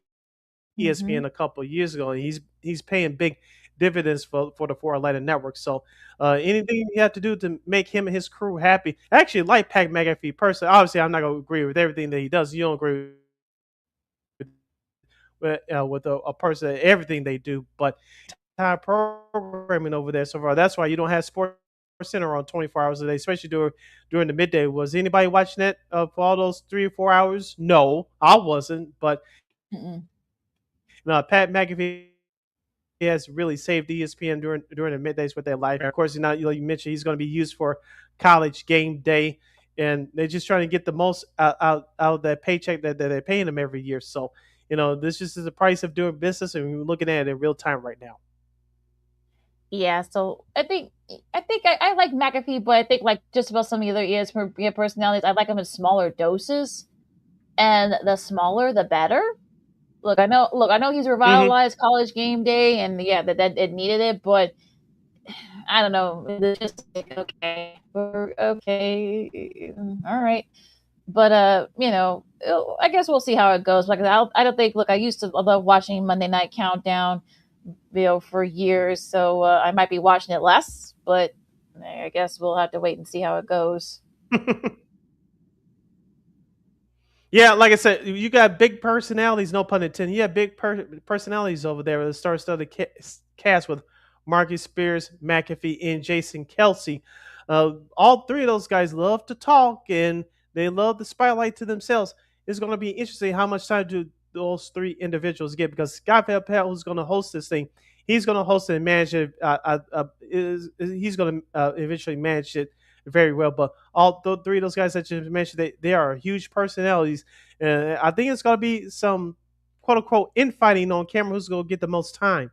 ESPN a couple of years ago, and he's paying big dividends for the four Atlanta network. So anything you have to do to make him and his crew happy. I actually like Pat McAfee personally. Obviously, I'm not going to agree with everything that he does. You don't agree with a person everything they do, but time programming over there so far. That's why you don't have Sports Center on 24 hours a day, especially during the midday. Was anybody watching that for all those 3 or 4 hours? No, I wasn't. But Pat McAfee has really saved ESPN during the middays with their life. And of course, you mentioned he's going to be used for college game day, and they're just trying to get the most out of that paycheck that they're paying them every year. So, this just is the price of doing business, and we're looking at it in real time right now. Yeah, so I think I like McAfee, but I think like just about some of the other ESPN personalities, I like them in smaller doses, and the smaller the better. Look, I know he's revitalized College Game Day, and yeah, that it needed it, but I don't know. It's just like, okay, all right. But I guess we'll see how it goes. Like I don't think. Look, I used to love watching Monday Night Countdown, for years. So I might be watching it less, but I guess we'll have to wait and see how it goes. Yeah, like I said, you got big personalities, no pun intended. You have big personalities over there. The star-studded cast with Marcus Spears, McAfee, and Jason Kelce. All three of those guys love to talk, and they love the spotlight to themselves. It's going to be interesting how much time do those three individuals get, because Scott Van Pelt, who's going to host this thing, he's going to host and manage it. He's going to eventually manage it very well. But all three of those guys that you mentioned, they are huge personalities. I think it's going to be some quote unquote infighting on camera who's going to get the most time.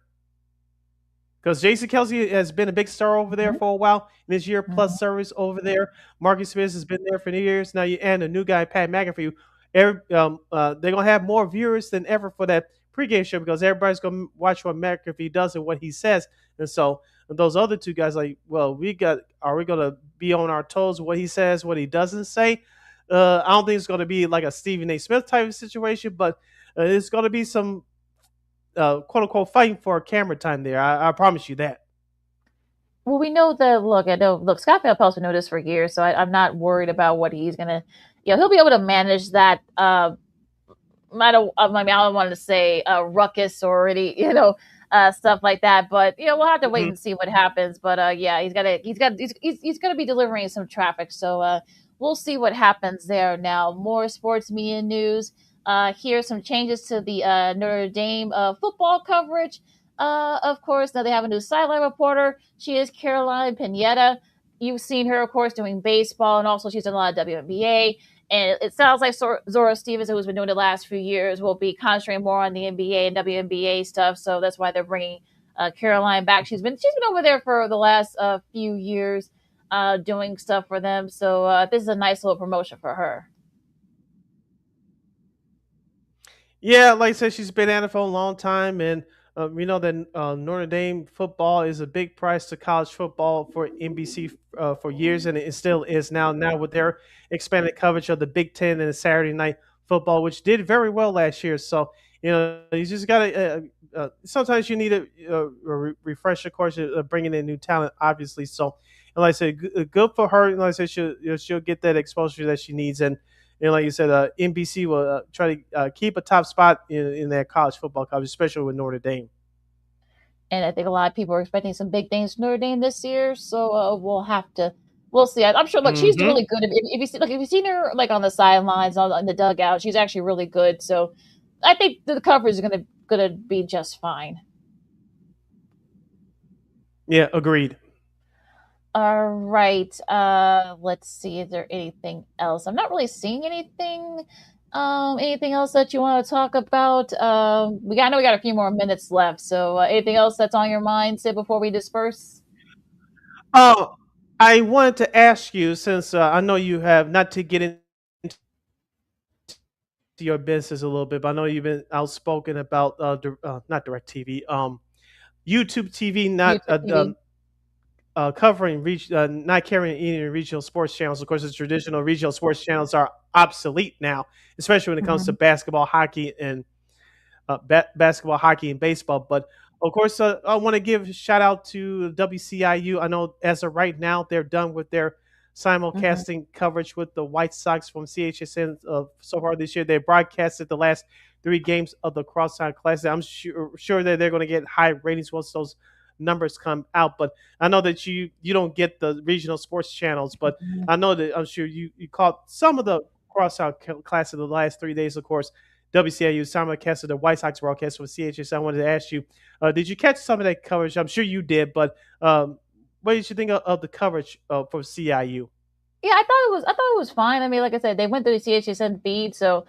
because Jason Kelsey has been a big star over there for a while in his year plus Mhm. service over there. Marcus Smith has been there for years now, and a new guy, Pat McAfee. They're gonna have more viewers than ever for that pregame show because everybody's gonna watch what McAfee does and what he says. And so those other two guys, like, well, are we gonna be on our toes? What he says, what he doesn't say. I don't think it's gonna be like a Stephen A. Smith type of situation, but it's gonna be some quote unquote fighting for camera time there. I promise you that. Well, we know that. Look, I know. Look, Scott Van Pelt been doing this for years, so I'm not worried about what he's gonna. He'll be able to manage that. I mean, I don't want to say ruckus or any, stuff like that. But we'll have to wait Mhm. and see what happens. But yeah, he's gonna be delivering some traffic. So we'll see what happens there. Now, more sports media news. Here's some changes to the Notre Dame football coverage. Of course, now they have a new sideline reporter. She is Caroline Pineda. You've seen her, of course, doing baseball, and also she's done a lot of WNBA. And it sounds like Zora Stevenson, who's been doing it the last few years, will be concentrating more on the NBA and WNBA stuff. So that's why they're bringing Caroline back. She's been over there for the last few years, doing stuff for them. So this is a nice little promotion for her. Yeah, like I said, she's been at it for a long time, and we know that Notre Dame football is a big price to college football for NBC for years, and it still is now. Now with their expanded coverage of the Big Ten and the Saturday night football, which did very well last year. So you just gotta. Sometimes you need a refresher course, bringing in new talent, obviously. So, and like I said, good for her. And like I said, she'll get that exposure that she needs, and like you said, NBC will try to keep a top spot in their college football coverage, especially with Notre Dame. And I think a lot of people are expecting some big things from Notre Dame this year. So we'll see. I'm sure. Look, she's Hmm. really good. If you see, look, if you've seen her like on the sidelines, on the dugout, she's actually really good. So I think the coverage is gonna be just fine. Yeah, agreed. All right. Let's see. Is there anything else? I'm not really seeing anything. Anything else that you want to talk about? I know we got a few more minutes left. So, anything else that's on your mind, Sid, before we disperse? Oh, I wanted to ask you since I know you have not to get into your business a little bit, but I know you've been outspoken about not direct TV, YouTube TV, not YouTube TV. covering not carrying any regional sports channels. Of course, the traditional regional sports channels are obsolete now, especially when it comes to Mhm. basketball, hockey, and basketball, hockey, and baseball. But of course, I want to give a shout out to WCIU. I know as of right now, they're done with their Mhm. simulcasting coverage with the White Sox from CHSN so far this year. They broadcasted the last three games of the Crosstown Classic. I'm sure that they're going to get high ratings once those numbers come out. But I know that you don't get the regional sports channels, but Mhm. I know that I'm sure you caught some of the Crosstown Classic the last 3 days, of course. WCIU simulcasted the White Sox broadcast from CHS. I wanted to ask you, did you catch some of that coverage? I'm sure you did, but what did you think of the coverage for CIU? Yeah, I thought it was fine. I mean, like I said, they went through the CHSN feed, so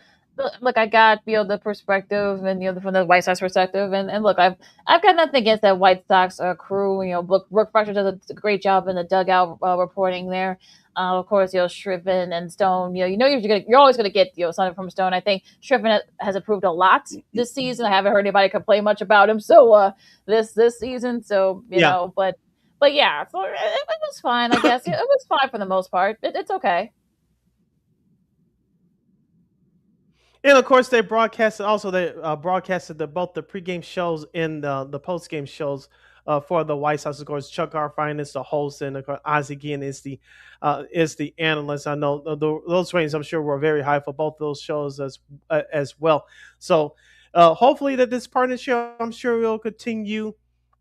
look, I got the perspective and from the White Sox perspective, and look, I've got nothing against that White Sox crew. Brooke Proctor does a great job in the dugout reporting there. Of course, Shriven and Stone. You're always gonna get something from Stone. I think Shriven has improved a lot this season. I haven't heard anybody complain much about him. So this season, so Yeah. but yeah, so it was fine. I guess it was fine for the most part. It's okay. And of course, they broadcasted also. They broadcasted both the pregame shows and the postgame shows for the White Sox. Of course, Chuck Garfien is the host, and of course, Ozzie Guillen is the analyst. I know those ratings, I'm sure, were very high for both those shows as well. So hopefully, that this partnership, I'm sure, will continue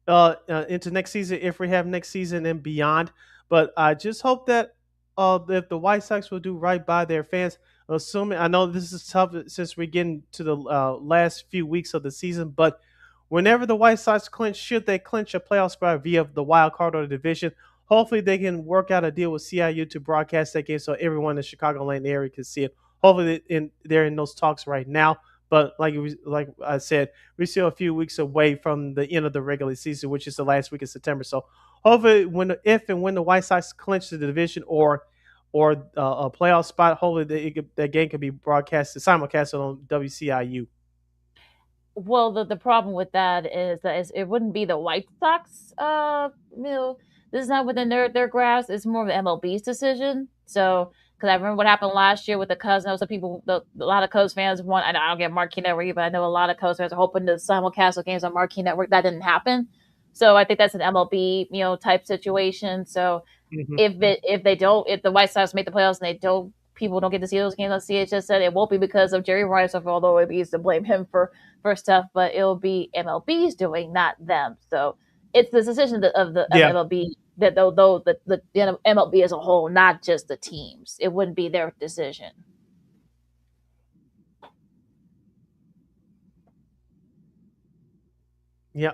into next season if we have next season and beyond. But I just hope that if the White Sox will do right by their fans, assuming I know this is tough since we're getting to the last few weeks of the season, but whenever the White Sox clinch, should they clinch a playoff spot via the wild card or the division, hopefully they can work out a deal with CIU to broadcast that game so everyone in the Chicagoland area can see it. Hopefully they're in those talks right now, But like I said, we're still a few weeks away from the end of the regular season, which is the last week of September. So hopefully, if and when the White Sox clinch the division or a playoff spot, hopefully that game can be broadcasted simulcasted on WCIU. Well, the problem with that is it wouldn't be the White Sox. This is not within their grasp. It's more of the MLB's decision. So, because I remember what happened last year with the Cubs. I know some people, a lot of Cubs fans want. I don't get Marquee Network, but I know a lot of Cubs fans are hoping to simulcast the games on Marquee Network. That didn't happen. So I think that's an MLB type situation. So if the White Sox make the playoffs and they don't, people don't get to see those games on CHS, said it won't be because of Jerry Rice, although it be to blame him for stuff, but it'll be MLB's doing, not them. So it's the decision of MLB that though the MLB as a whole, not just the teams. It wouldn't be their decision. Yeah.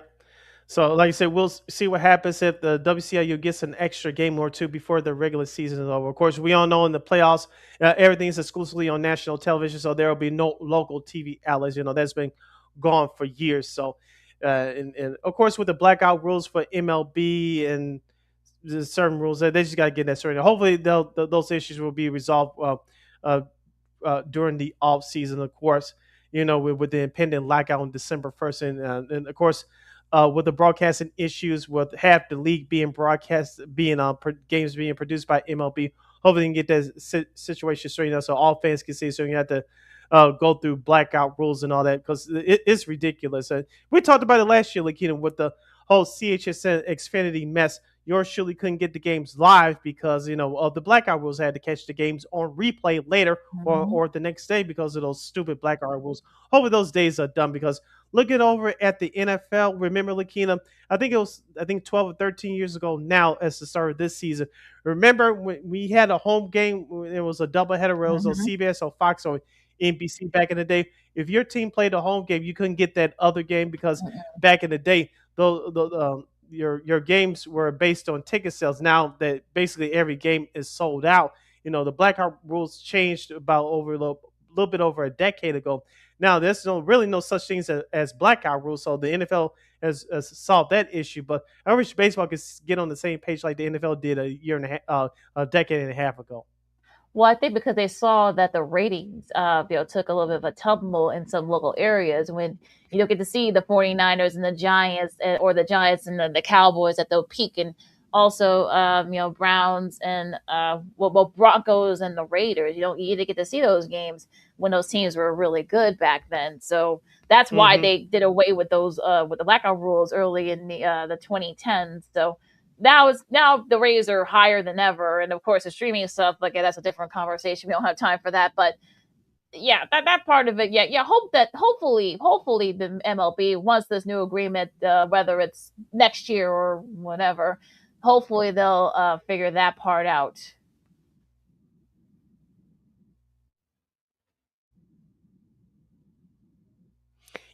So, like I said, we'll see what happens if the WCIU gets an extra game or two before the regular season is over. Of course, we all know in the playoffs, everything's exclusively on national television, so there will be no local TV outlets. That's been gone for years. So, and of course, with the blackout rules for MLB and certain rules, they just got to get that straight. Hopefully, those issues will be resolved during the off season, of course. With the impending lockout on December 1st, and of course. With the broadcasting issues, with half the league being broadcast, games being produced by MLB, hopefully they can get that situation straightened out so all fans can see. So you have to go through blackout rules and all that because it's ridiculous. We talked about it last year, LaKeena, with the whole CHSN Xfinity mess. Yours surely couldn't get the games live because of the blackout rules. Had to catch the games on replay later or the next day because of those stupid blackout rules. Hopefully those days are done because looking over at the NFL, remember, LaKeena, I think 12 or 13 years ago now as the start of this season. Remember when we had a home game, it was a doubleheader where it was on CBS or Fox or NBC back in the day. If your team played a home game, you couldn't get that other game because back in the day, your games were based on ticket sales. Now that basically every game is sold out, the blackout rules changed about over a little bit over a decade ago. Now there's really no such things as blackout rules, so the NFL has solved that issue. But I wish baseball could get on the same page like the NFL did a decade and a half ago. Well, I think because they saw that the ratings, took a little bit of a tumble in some local areas when you don't get to see the 49ers and the Giants or the Giants and the Cowboys at their peak, and also, Browns and Broncos and the Raiders. You didn't get to see those games when those teams were really good back then. So that's why they did away with those with the blackout rules early in the 2010s. So now the Rays are higher than ever, and of course the streaming stuff, that's a different conversation. We don't have time for that, but yeah, that part of it, hopefully the MLB, once this new agreement, whether it's next year or whatever, hopefully they'll figure that part out.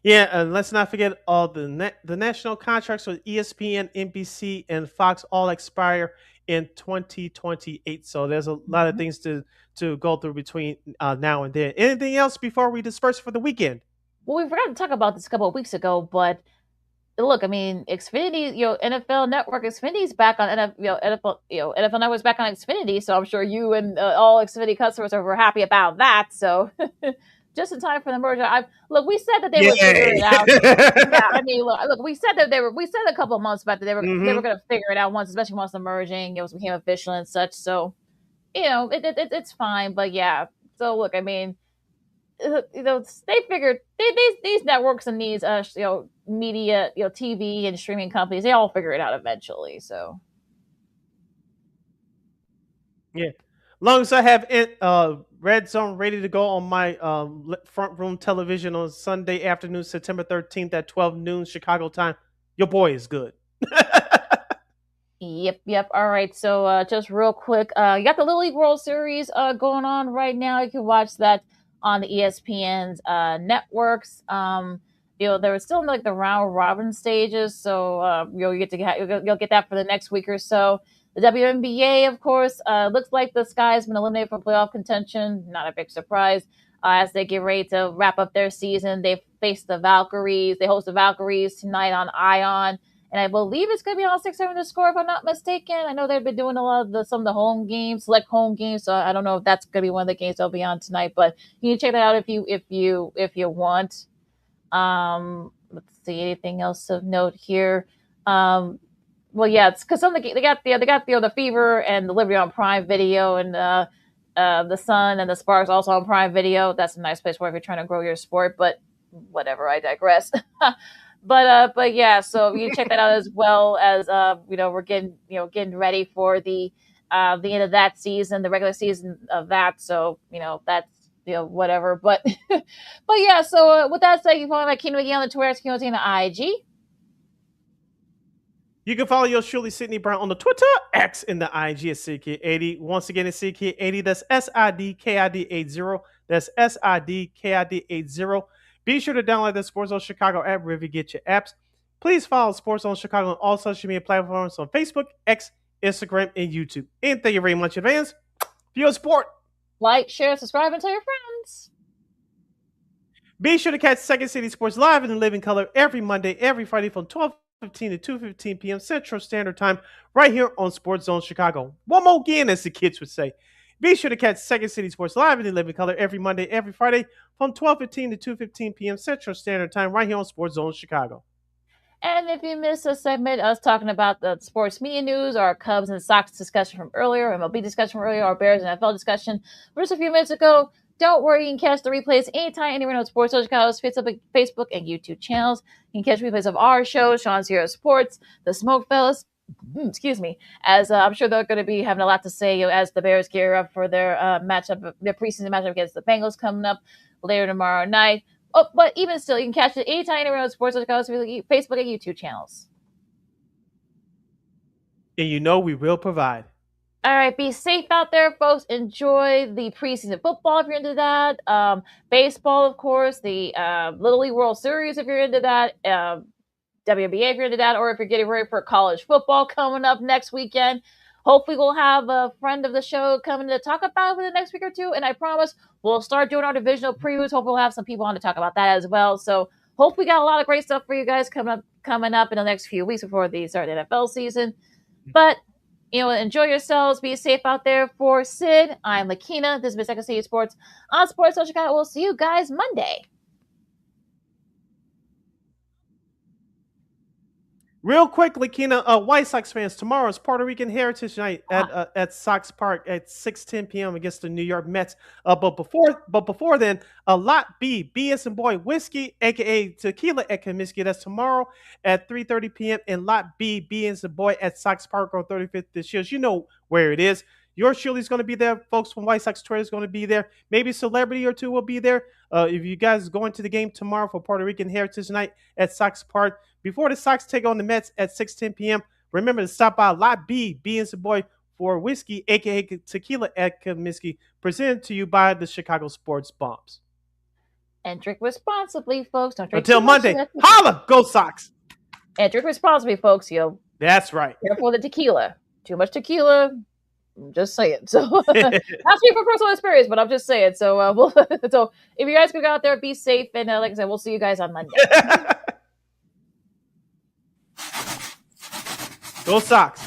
Yeah, and let's not forget all the national contracts with ESPN, NBC, and Fox all expire in 2028. So there's a lot of things to go through between now and then. Anything else before we disperse for the weekend? Well, we forgot to talk about this a couple of weeks ago, but look, I mean, Xfinity, NFL Network, Xfinity's back on NFL Network's back on Xfinity. So I'm sure you and all Xfinity customers are happy about that. So. Just in time for the merger. We said that they would figure it out. Yeah, I mean, look, we said a couple of months back that they were going to figure it out once, especially once the merging became official and such. So, it's fine. But yeah, so look, I mean, they figured these networks and these media, TV and streaming companies, they all figure it out eventually. So, yeah. Long as I have it, Red Zone ready to go on my front room television on Sunday afternoon, September 13th at 12 noon Chicago time, your boy is good. Yep. All right. So just real quick, you got the Little League World Series going on right now. You can watch that on the ESPN's networks. There was still the round robin stages, so you'll get that for the next week or so. The WNBA, of course, looks like the Sky has been eliminated from playoff contention. Not a big surprise. as they get ready to wrap up their season. They face the Valkyries. They host the Valkyries tonight on Ion. And I believe it's going to be on 6-7 to score, if I'm not mistaken. I know they've been doing a lot of some of the home games, select home games. So I don't know if that's going to be one of the games they'll be on tonight. But you can check that out if you want. Let's see, anything else of note here. Well, yeah, it's because some of the they got the Fever and the Liberty on Prime Video, and the Sun and the Sparks also on Prime Video. That's a nice place where if you're trying to grow your sport. But whatever, I digress. But yeah, so you can check that out as well as we're getting ready for the end of that season, the regular season of that. So that's whatever. But but yeah, so with that said, you can follow me at Keena McGee on the Twitter, Keena on the IG. You can follow yours truly, Sidney Brown, on the Twitter, X, in the IG at SidKid80. Once again, it's SidKid80. That's SIDKID80. That's SIDKID80. Be sure to download the Sports Zone Chicago app wherever you get your apps. Please follow Sports Zone Chicago on all social media platforms on Facebook, X, Instagram, and YouTube. And thank you very much in advance for your support. Like, share, subscribe, and tell your friends. Be sure to catch Second City Sports live in the living color every Monday, every Friday from 12:15 to 2:15 p.m. Central Standard Time right here on Sports Zone Chicago. One more again, as the kids would say. Be sure to catch Second City Sports live in the living color every Monday, every Friday from 12:15 to 2:15 p.m. Central Standard Time right here on Sports Zone Chicago. And if you missed a segment, us talking about the sports media news, our Cubs and Sox discussion from earlier, MLB discussion from earlier, our Bears and NFL discussion just a few minutes ago, don't worry, you can catch the replays anytime, anywhere on Sports Zone Chicago's Facebook and YouTube channels. You can catch replays of our show, Sean Sierra Sports, the Smoke Fellas, excuse me, as I'm sure they're going to be having a lot to say as the Bears gear up for their their preseason matchup against the Bengals coming up later tomorrow night. Oh, but even still, you can catch it anytime, anywhere on Sports Chicago's Facebook and YouTube channels. And we will provide. All right, be safe out there, folks. Enjoy the preseason football if you're into that. Baseball, of course. The Little League World Series if you're into that. WNBA if you're into that. Or if you're getting ready for college football coming up next weekend. Hopefully we'll have a friend of the show coming to talk about it for the next week or two. And I promise we'll start doing our divisional previews. Hopefully we'll have some people on to talk about that as well. So hopefully we got a lot of great stuff for you guys coming up in the next few weeks before the start of the NFL season. But, enjoy yourselves. Be safe out there. For Sid, I'm LaKeena. This has been Second City Sports on Sports Zone Chicago. We'll see you guys Monday. Real quick, LaKeena, White Sox fans, tomorrow is Puerto Rican Heritage Night at Sox Park at 6:10 p.m. against the New York Mets. But before then, Lot B as in boy whiskey, aka tequila at Comiskey. That's tomorrow at 3:30 p.m. And Lot B as in boy at Sox Park on 35th this year. You know where it is. Yours surely is going to be there. Folks from White Sox Twitter is going to be there. Maybe a celebrity or two will be there. If you guys go into the game tomorrow for Puerto Rican Heritage Night at Sox Park, before the Sox take on the Mets at 6:10 p.m., remember to stop by Lot B and the boy for whiskey, a.k.a. tequila at Comiskey, presented to you by the Chicago Sports Bombs. And drink responsibly, folks. Don't drink until Monday. Holla! Go Sox! And drink responsibly, folks. That's right. Careful with the tequila. Too much tequila. I'm just saying. So, not speaking for personal experience, but I'm just saying. So, so if you guys can go out there, be safe, and like I said, we'll see you guys on Monday. Go Sox!